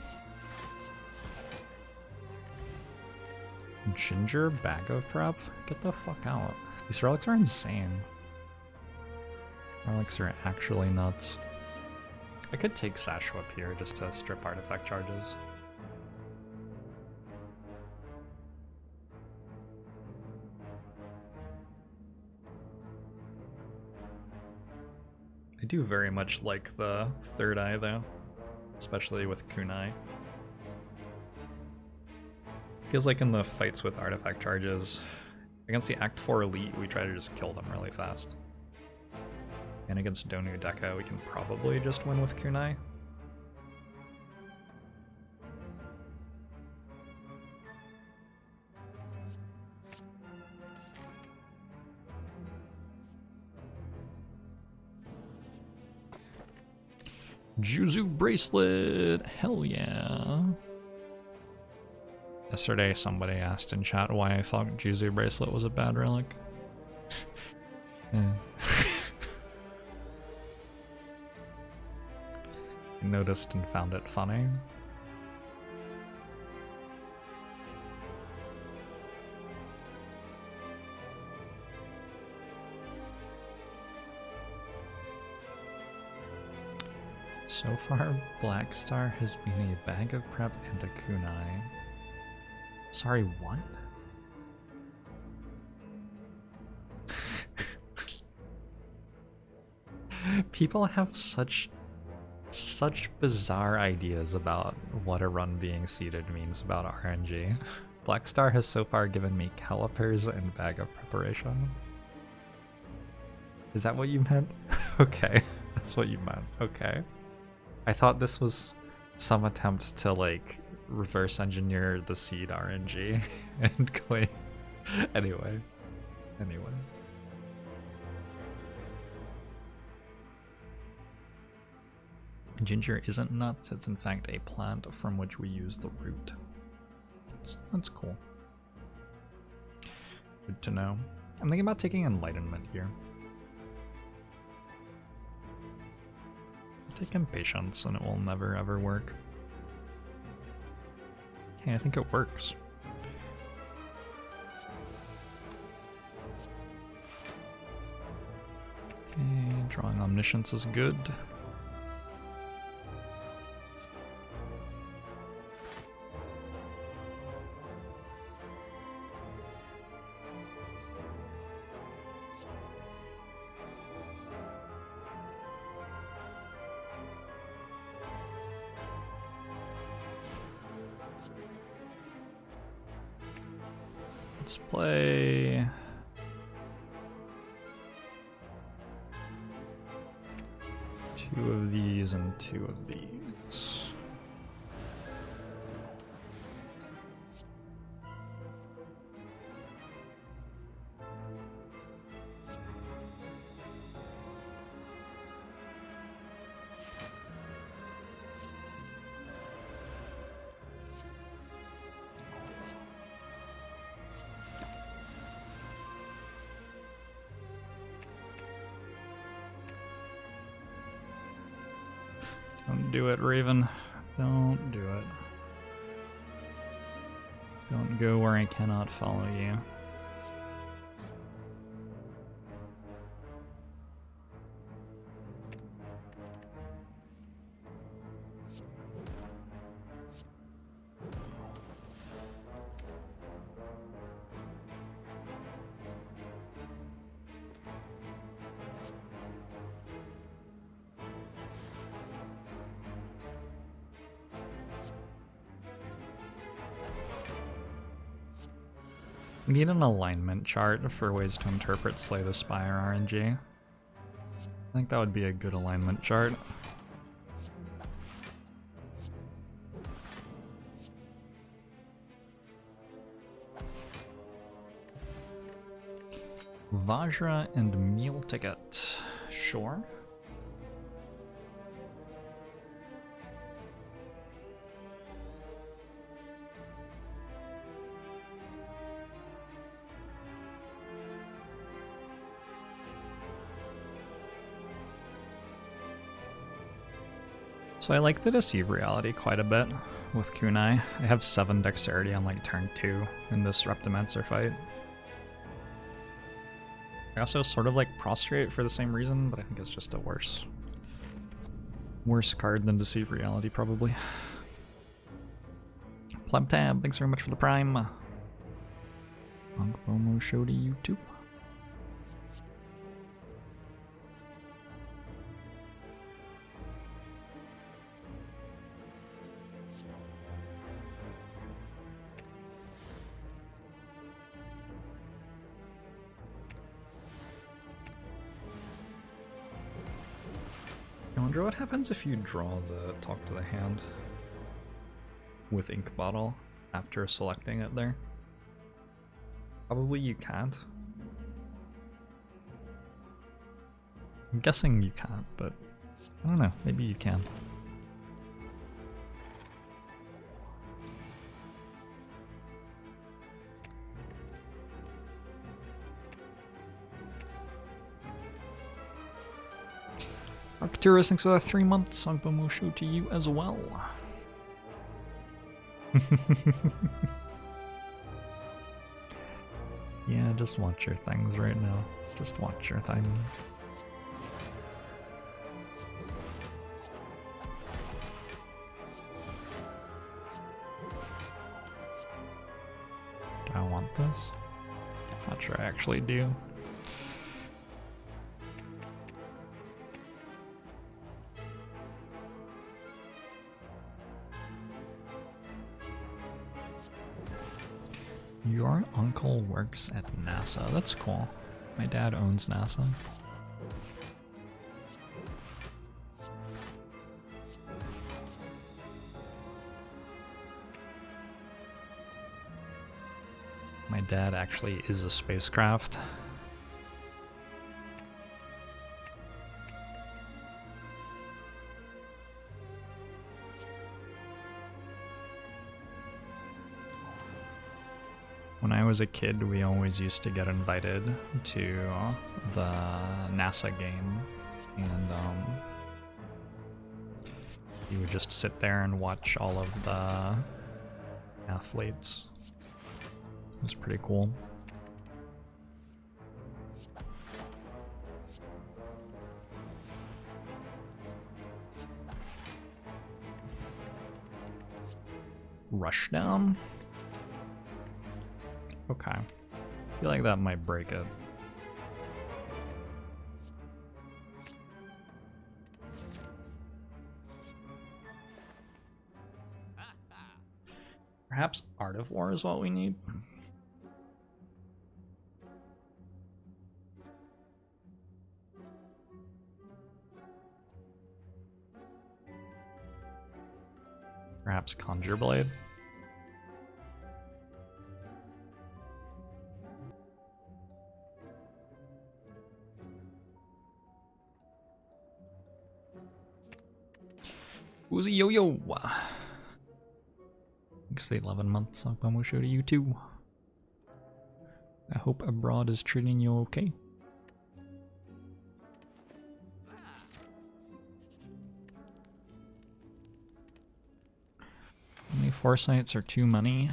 Ginger bag of prep? Get the fuck out. These relics are insane. Relics are actually nuts. I could take Sashu up here just to strip artifact charges. I do very much like the third eye though. Especially with Kunai. Feels like in the fights with artifact charges, against the Act 4 elite, we try to just kill them really fast. And against Donu Deka, we can probably just win with Kunai. Juzu bracelet! Hell yeah! Yesterday somebody asked in chat why I thought Juzu bracelet was a bad relic. Yeah. I noticed and found it funny. So far, Black Star has been a bag of prep and a kunai. Sorry, what? People have such bizarre ideas about what a run being seeded means about RNG. Black Star has so far given me calipers and bag of preparation. Is that what you meant? Okay, that's what you meant. Okay. I thought this was some attempt to like reverse engineer the seed RNG and claim. Anyway. Ginger isn't nuts, it's in fact a plant from which we use the root. That's cool. Good to know. I'm thinking about taking Enlightenment here. Take Impatience and it will never ever work. Okay, I think it works. Okay, drawing Omniscience is good. Let's play two of these and two of these. Don't do it, Raven. Don't do it. Don't go where I cannot follow you. We need an alignment chart for ways to interpret Slay the Spire RNG. I think that would be a good alignment chart. Vajra and meal ticket. Sure. So I like the Deceive Reality quite a bit with Kunai. I have 7 dexterity on like turn 2 in this Reptimancer fight. I also sort of like Prostrate for the same reason, but I think it's just a worse card than Deceive Reality probably. Pleb Tab, thanks very much for the Prime. Bomo show to you too. I wonder what happens if you draw the Talk to the Hand with Ink Bottle after selecting it there. Probably you can't. I'm guessing you can't, but I don't know, maybe you can. Arcturus, thanks for that 3 months. Songboom show to you as well. Yeah, just watch your things right now. Just watch your things. Do I want this? Not sure I actually do. Your uncle works at NASA. That's cool. My dad owns NASA. My dad actually is a spacecraft. When I was a kid, we always used to get invited to the NASA game, and you would just sit there and watch all of the athletes. It was pretty cool. Rushdown? Okay. I feel like that might break it. Perhaps Art of War is what we need. Perhaps Conjure Blade. Uzi Yo-Yo! Thanks for the 11 months. I'll show to you too. I hope abroad is treating you okay. How many foresights are too many?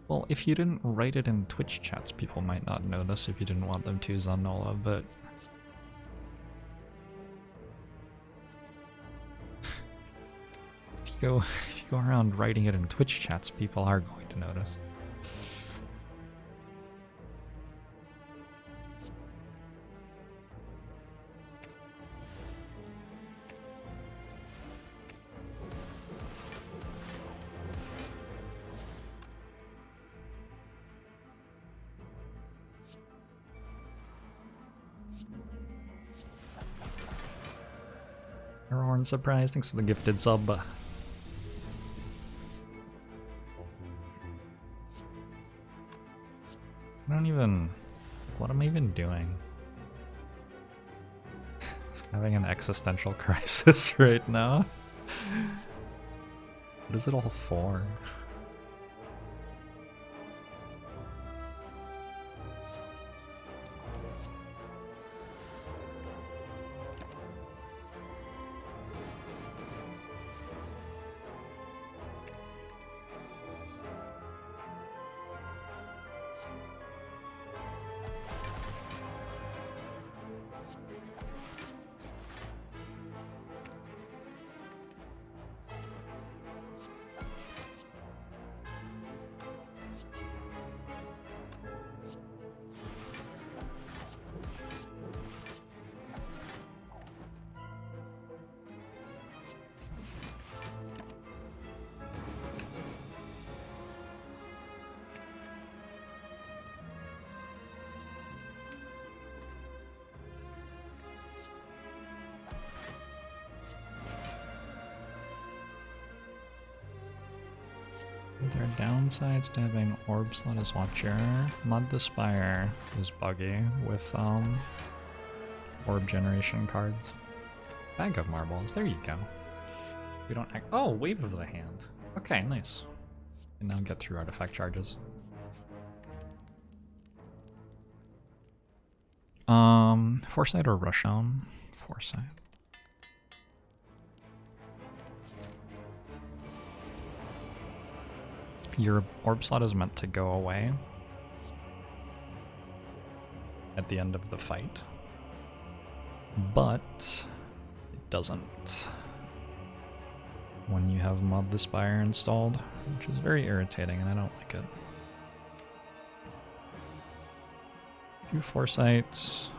Well, if you didn't write it in Twitch chats, people might not notice if you didn't want them to, Zanola, but if you go around writing it in Twitch chats, people are going to notice. Horn surprise, thanks for the gifted sub. I don't even... What am I even doing? Having an existential crisis right now. What is it all for? There are downsides to having Orb slot as Watcher. Mud the Spire is buggy with orb generation cards. Bag of marbles, there you go. We don't act— oh, Wave of the Hand. Okay, nice. And now get through artifact charges. Foresight or Rush On? Foresight. Your orb slot is meant to go away at the end of the fight, but it doesn't when you have Mud the Spire installed, which is very irritating and I don't like it. 2 foresights.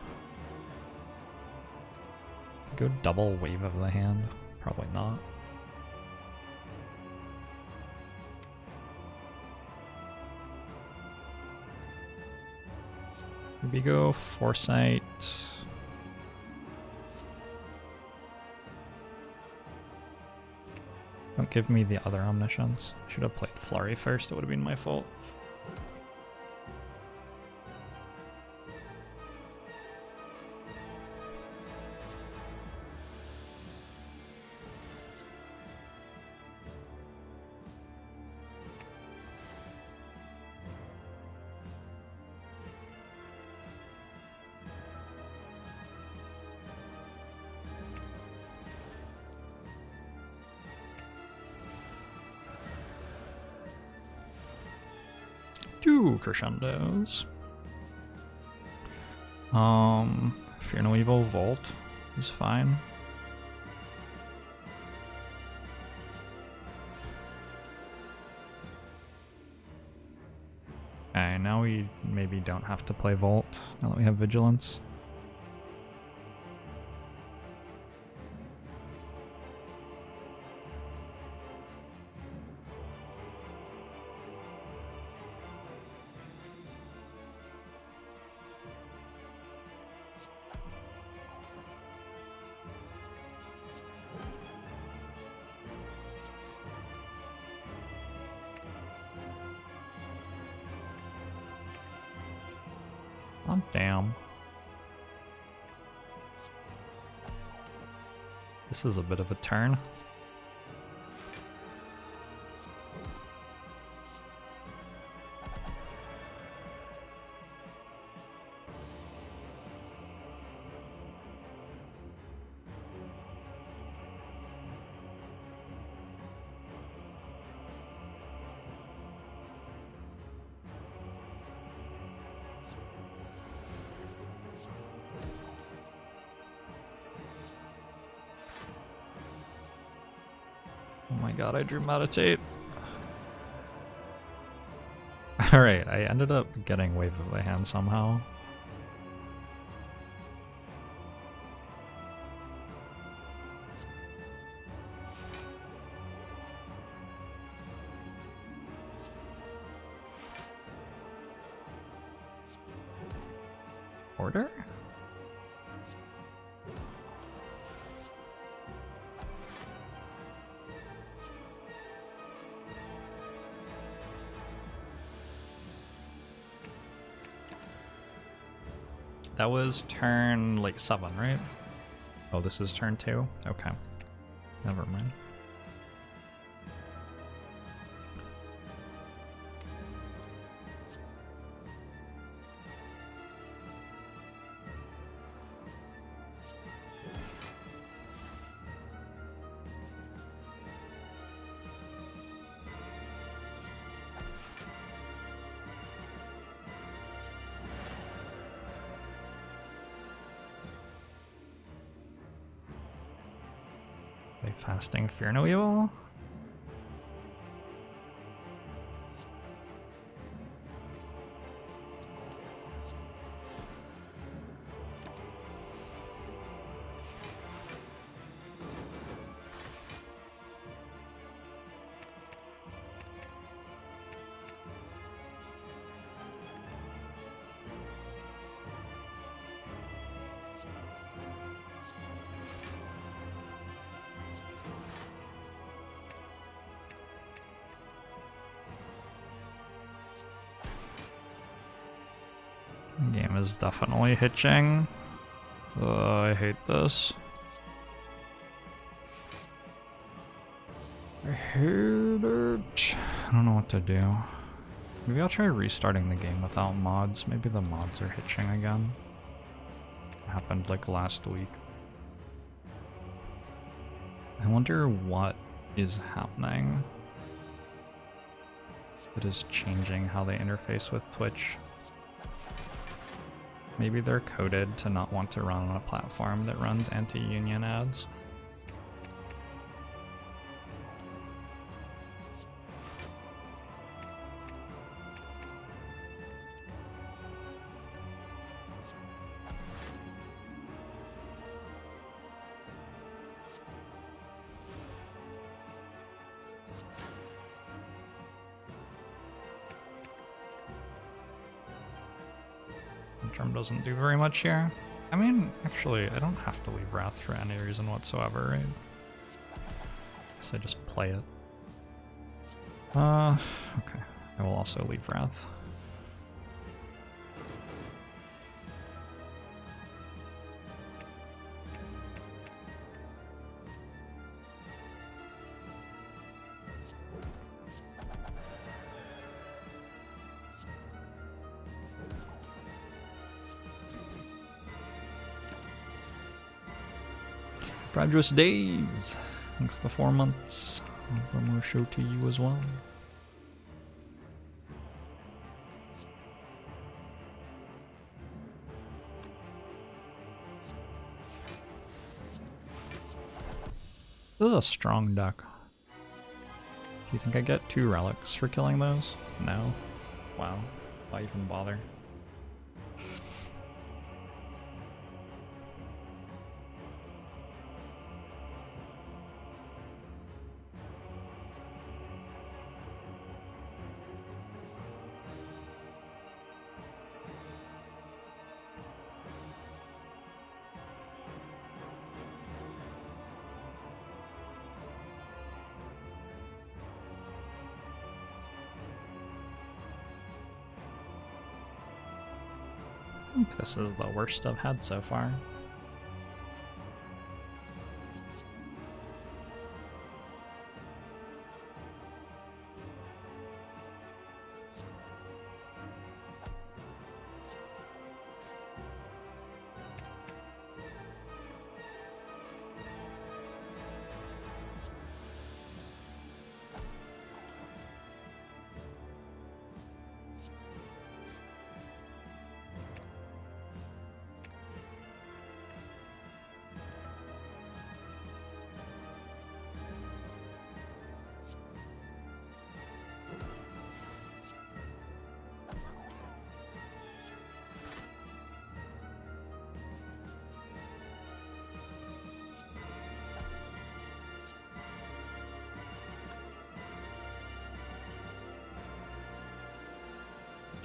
Go double Wave of the Hand? Probably not. Maybe go Foresight. Don't give me the other Omniscience. Should have played Flurry first, it would have been my fault. Two crescendos. Fear No Evil Vault is fine. Okay, now we maybe don't have to play Vault now that we have Vigilance. Oh, damn. This is a bit of a turn. Oh my god, I drew Meditate. Alright, I ended up getting Wave of the Hand somehow. Order? That was turn like 7, right? Oh, this is turn 2? Okay. Never mind. Fasting Fear No Evil? Game is definitely hitching. I hate this. I hate it. I don't know what to do. Maybe I'll try restarting the game without mods. Maybe the mods are hitching again. It happened like last week. I wonder what is happening. It is changing how they interface with Twitch. Maybe they're coded to not want to run on a platform that runs anti-union ads. Drum doesn't do very much here. I mean, actually, I don't have to leave Wrath for any reason whatsoever, right? Guess I just play it. Okay. I will also leave Wrath. Progress Days! Thanks for the 4 months. One more show to you as well. This is a strong deck. Do you think I get 2 relics for killing those? No. Wow. Why even bother? I think this is the worst I've had so far.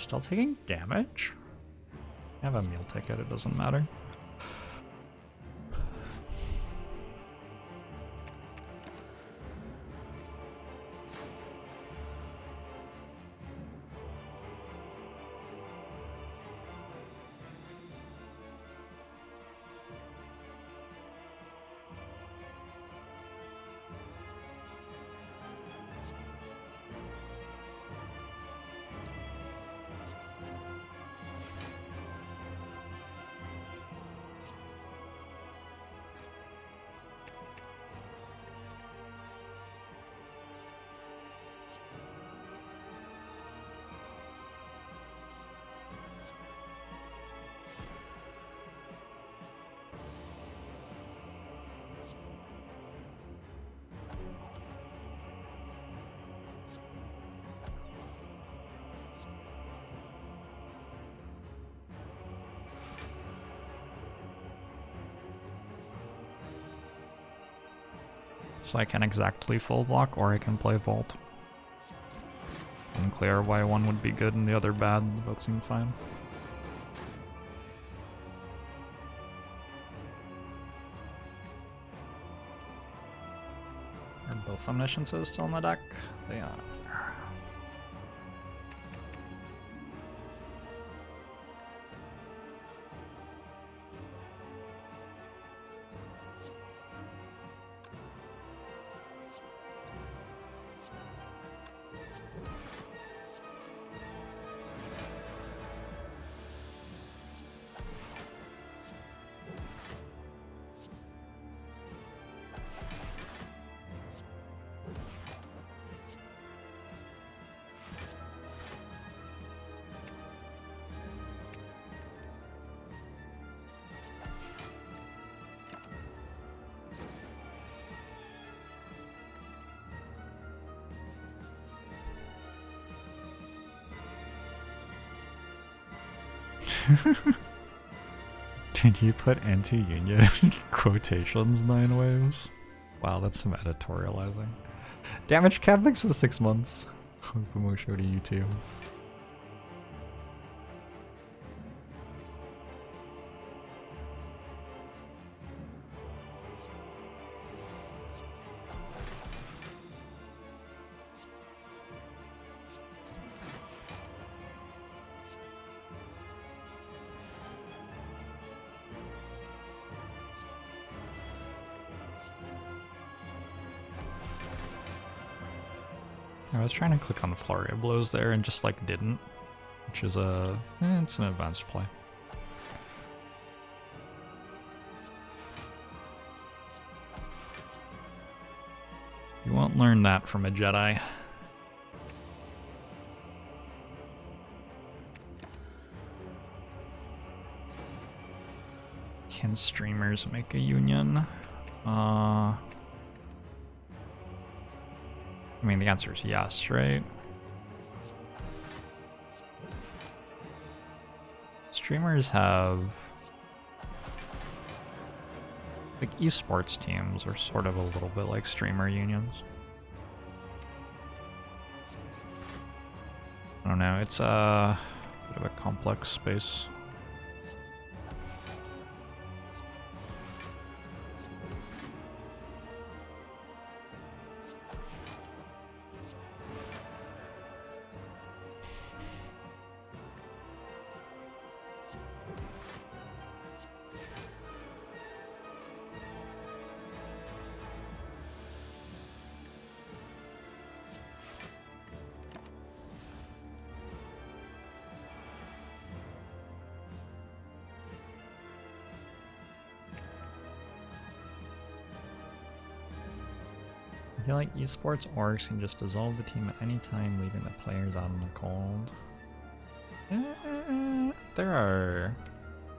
Still taking damage? I have a meal ticket, it doesn't matter. So I can exactly full block, or I can play Vault. Unclear why one would be good and the other bad, both seem fine. Are both Omnisciences still in the deck? They are. Did you put anti-union quotations 9 waves? Wow, that's some editorializing. Damage cap, thanks for the 6 months. Show to you too. I was trying to click on the Flurry of Blows there and just like didn't, which is it's an advanced play. You won't learn that from a Jedi. Can streamers make a union? I mean, the answer is yes, right? Streamers have... like, esports teams are sort of a little bit like streamer unions. I don't know, it's a bit of a complex space. I feel like esports orgs can just dissolve the team at any time, leaving the players out in the cold. There are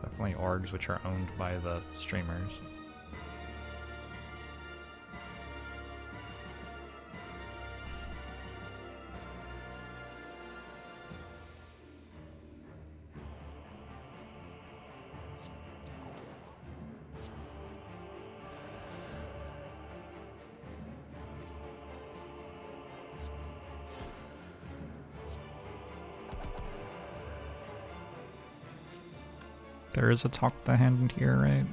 definitely orgs which are owned by the streamers. There is a talk to the hand here, right?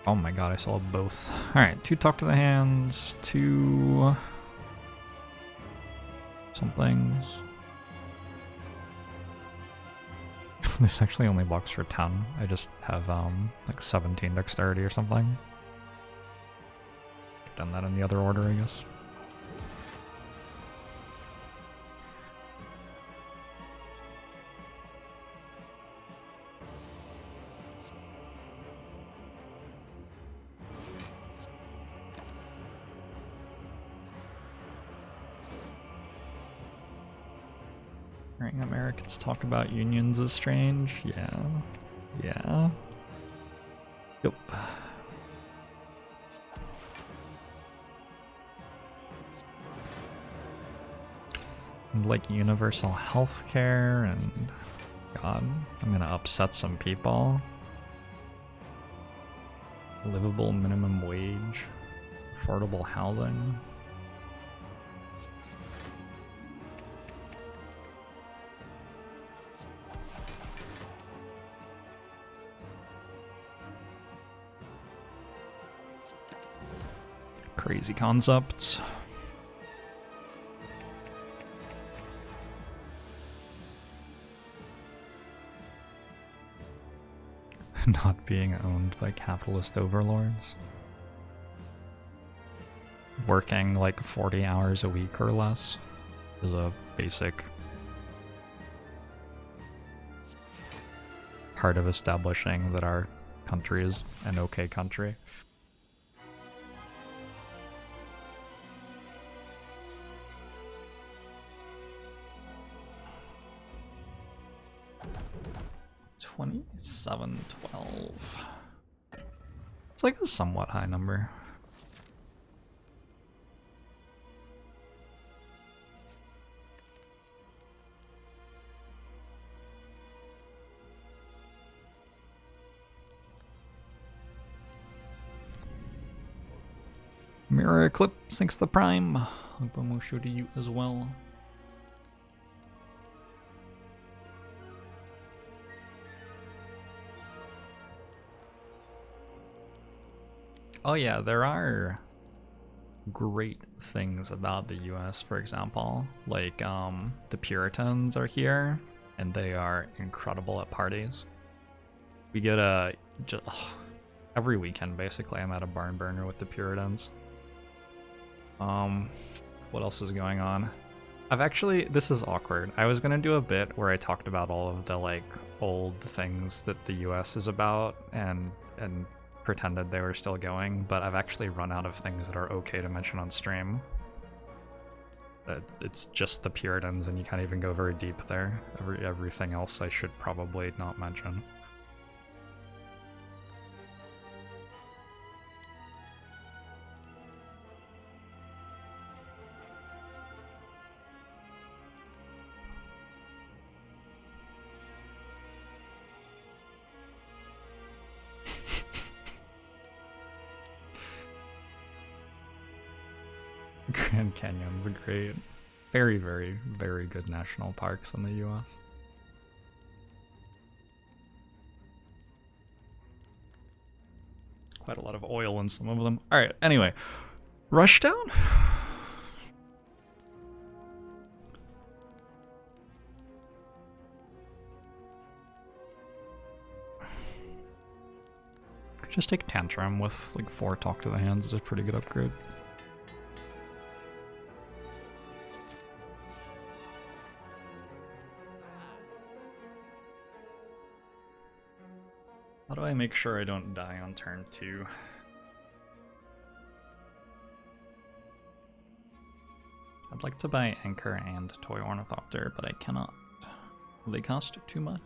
Oh my god, I saw both. Alright, 2 talk to the hands, 2 somethings. This actually only blocks for 10. I just have like 17 dexterity or something. Done that in the other order, I guess. Hearing Americans talk about unions is strange. Yeah. Yeah. Yep. And like universal healthcare and God, I'm gonna upset some people. livable minimum wage, affordable housing. Crazy concepts. Not being owned by capitalist overlords. Working like 40 hours a week or less is a basic part of establishing that our country is an okay country. $27.12. It's like a somewhat high number. Mirror Eclipse, thanks to the Prime. Mushu to you as well. Oh yeah, there are great things about the US, for example. Like, the Puritans are here, and they are incredible at parties. We get every weekend, basically, I'm at a barn burner with the Puritans. What else is going on? This is awkward. I was gonna do a bit where I talked about all of the, like, old things that the US is about, and pretended they were still going, but I've actually run out of things that are okay to mention on stream. It's just the Puritans, and you can't even go very deep there. Everything else I should probably not mention. Grand Canyon's great. Very, very, very good national parks in the US. Quite a lot of oil in some of them. Alright, anyway. Rushdown? Could just take Tantrum with like 4 Talk to the Hands is a pretty good upgrade. How do I make sure I don't die on turn 2? I'd like to buy Anchor and Toy Ornithopter, but I cannot. They cost too much.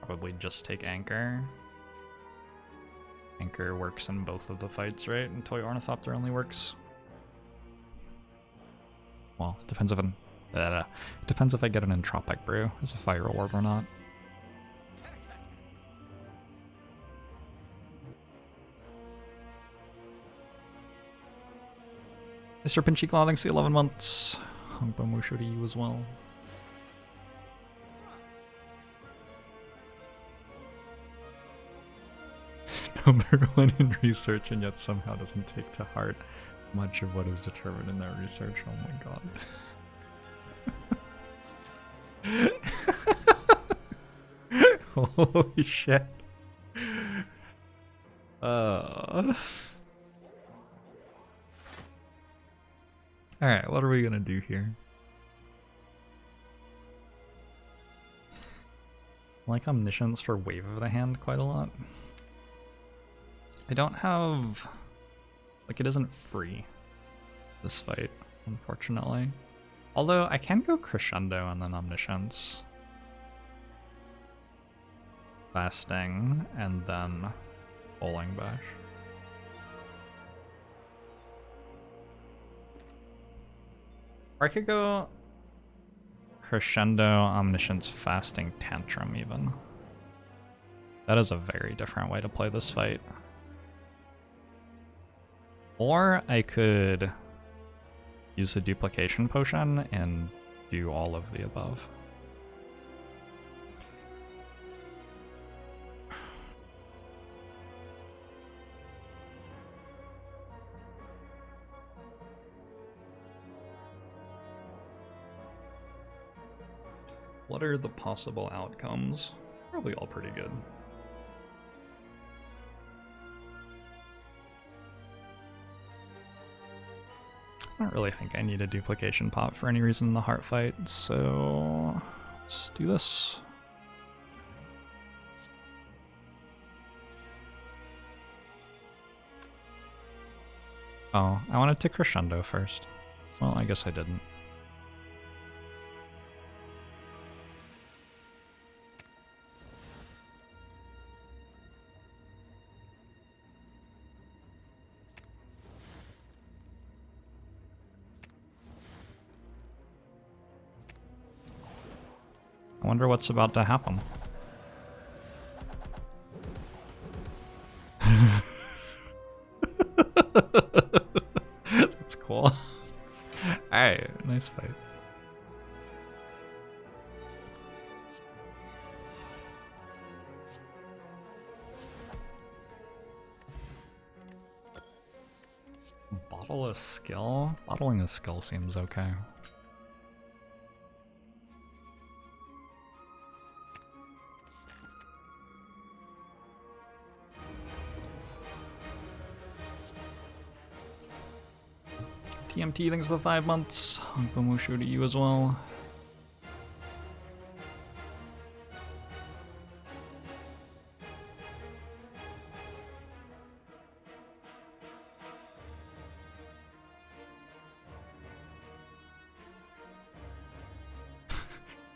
Probably just take Anchor. Anchor works in both of the fights, right? And Toy Ornithopter only works... Well, it depends if depends if I get an Entropic Brew as a Fire Orb or not. Mr. Pinchy Claw, thanks for 11 months. Hongbo Mushu to you as well. Number 1 in research, and yet somehow doesn't take to heart much of what is determined in that research. Oh my god. Holy shit. Alright, what are we gonna do here? I like Omniscience for Wave of the Hand quite a lot. I don't have... Like, it isn't free, this fight, unfortunately. Although, I can go Crescendo and then Omniscience. Fasting, and then Bowling Bash. Or I could go Crescendo, Omniscience, Fasting, Tantrum even. That is a very different way to play this fight. Or I could use the duplication potion and do all of the above. What are the possible outcomes? Probably all pretty good. I don't really think I need a duplication pop for any reason in the heart fight, so let's do this. Oh, I wanted to crescendo first. Well, I guess I didn't. I wonder what's about to happen. That's cool. Alright, nice fight. Bottle a skill? Bottling a skill seems okay. TMT, thanks for the 5 months. Mushu to you as well.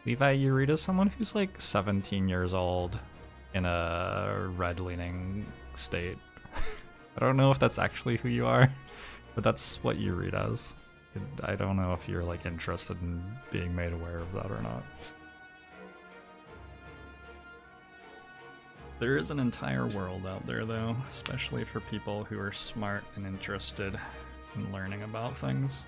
Levi Eureka is someone who's like 17 years old in a red-leaning state. I don't know if that's actually who you are. But that's what you read as. I don't know if you're like interested in being made aware of that or not. There is an entire world out there though, especially for people who are smart and interested in learning about things.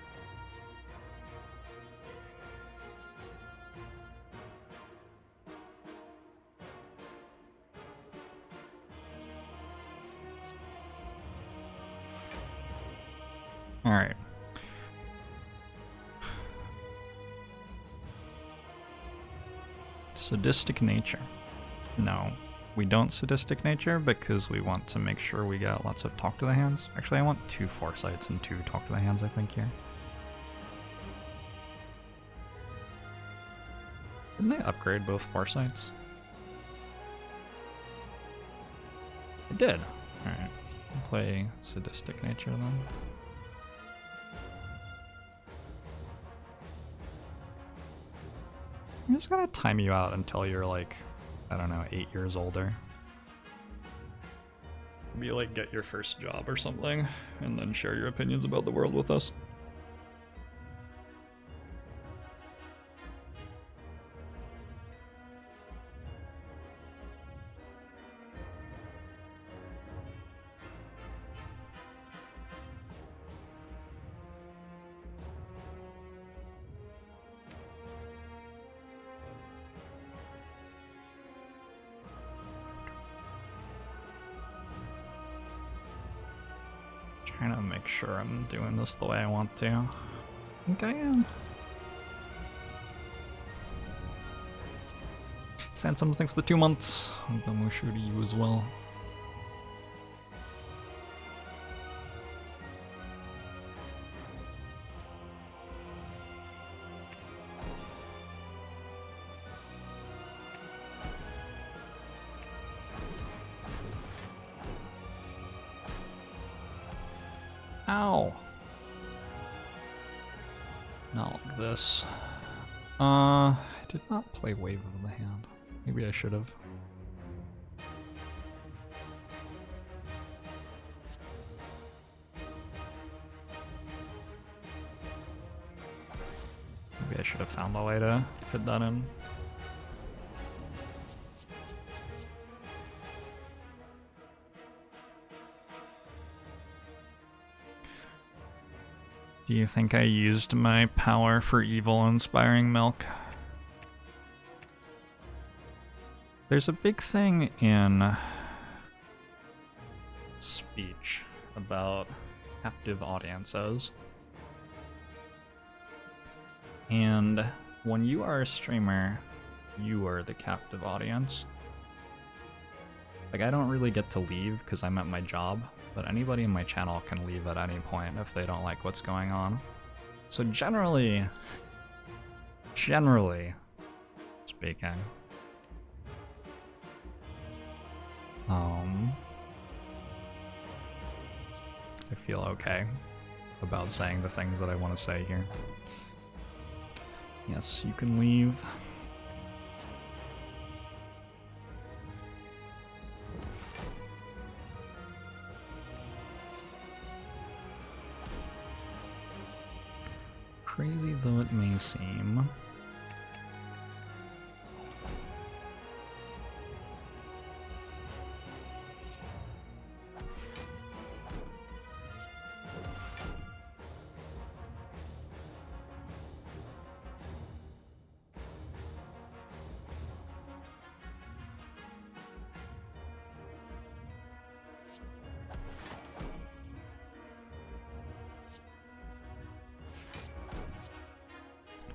Alright. Sadistic nature. No, we don't sadistic nature because we want to make sure we get lots of talk to the hands. Actually, I want 2 foresights and 2 talk to the hands, I think, here. Didn't they upgrade both foresights? It did. Alright. I'll play sadistic nature then. I'm just gonna time you out until you're like, I don't know, 8 years older. Maybe like get your first job or something, and then share your opinions about the world with us. Trying to make sure I'm doing this the way I want to. I think I am. Sansom thanks for the 2 months. I'm gonna Mushu to you as well. Ow! Not like this. I did not play Wave of the Hand. Maybe I should have. Maybe I should have found a way to fit that in. Do you think I used my power for evil inspiring milk? There's a big thing in speech about captive audiences. And when you are a streamer, you are the captive audience. Like, I don't really get to leave because I'm at my job, but anybody in my channel can leave at any point if they don't like what's going on. So generally speaking, I feel okay about saying the things that I want to say here. Yes, you can leave. Crazy though it may seem,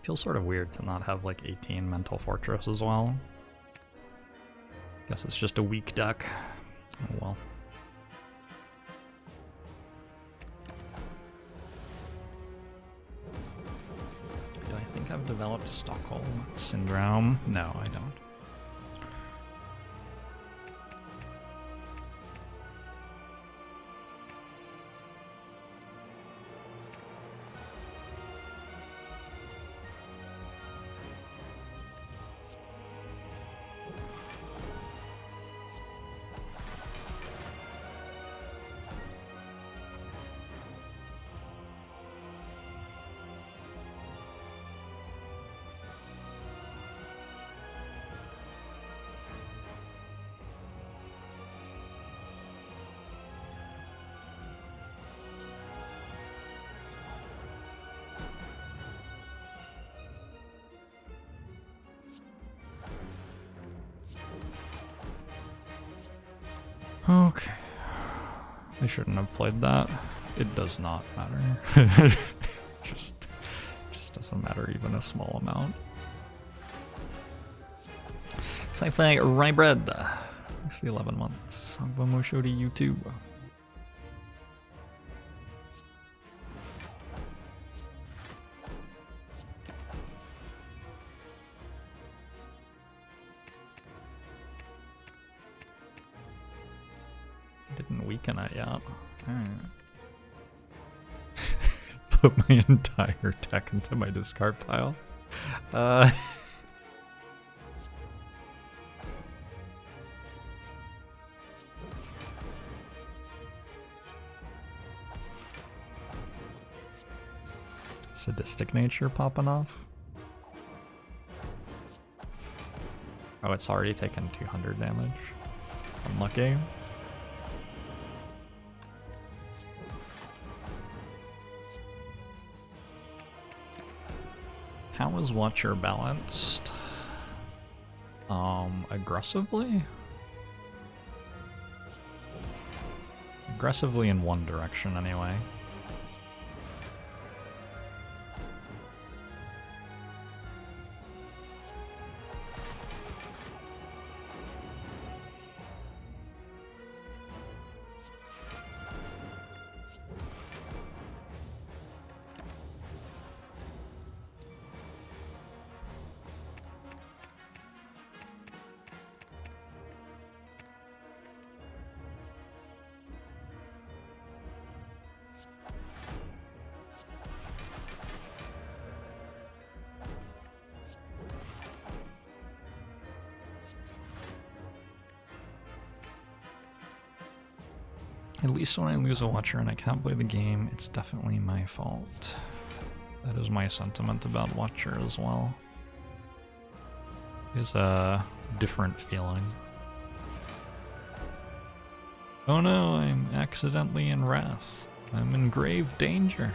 feels sort of weird to not have like 18 Mental Fortress as well. Guess it's just a weak deck. Oh well. Do I think I've developed Stockholm Syndrome? No, I don't. Okay. I shouldn't have played that. It does not matter. just doesn't matter even a small amount. Sci-Fi Rye Bread. Thanks for 11 months. Sangba show to YouTube. Didn't weaken it yet. Alright. Put my entire deck into my discard pile. Sadistic nature popping off. Oh, it's already taken 200 damage. Unlucky. How is Watcher balanced? Aggressively? Aggressively in one direction, anyway. At least when I lose a Watcher and I can't play the game, it's definitely my fault. That is my sentiment about Watcher as well. It's a different feeling. Oh no, I'm accidentally in Wrath. I'm in grave danger.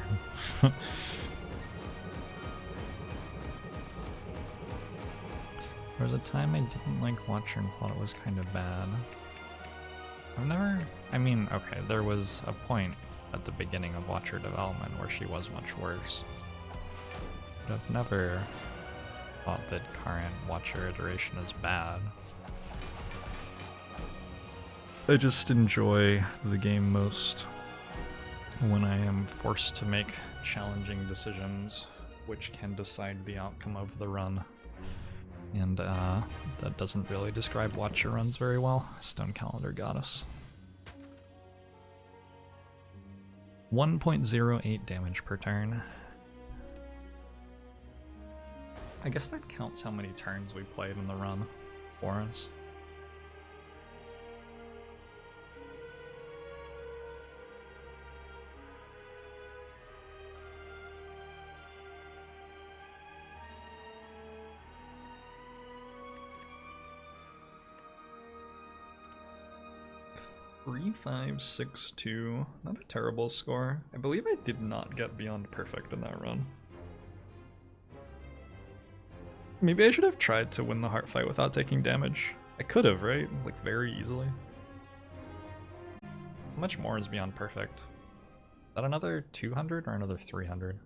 There was a time I didn't like Watcher and thought it was kind of bad. I mean, okay, there was a point at the beginning of Watcher development where she was much worse. But I've never thought that current Watcher iteration is bad. I just enjoy the game most when I am forced to make challenging decisions which can decide the outcome of the run. And that doesn't really describe Watcher runs very well. Stone Calendar Goddess. 1.08 damage per turn. I guess that counts how many turns we played in the run for us. Three, 5, 6, 2. Not a terrible score. I believe I did not get beyond perfect in that run. Maybe I should have tried to win the heart fight without taking damage. I could have, right? Like, very easily. How much more is beyond perfect? Is that another 200 or another 300?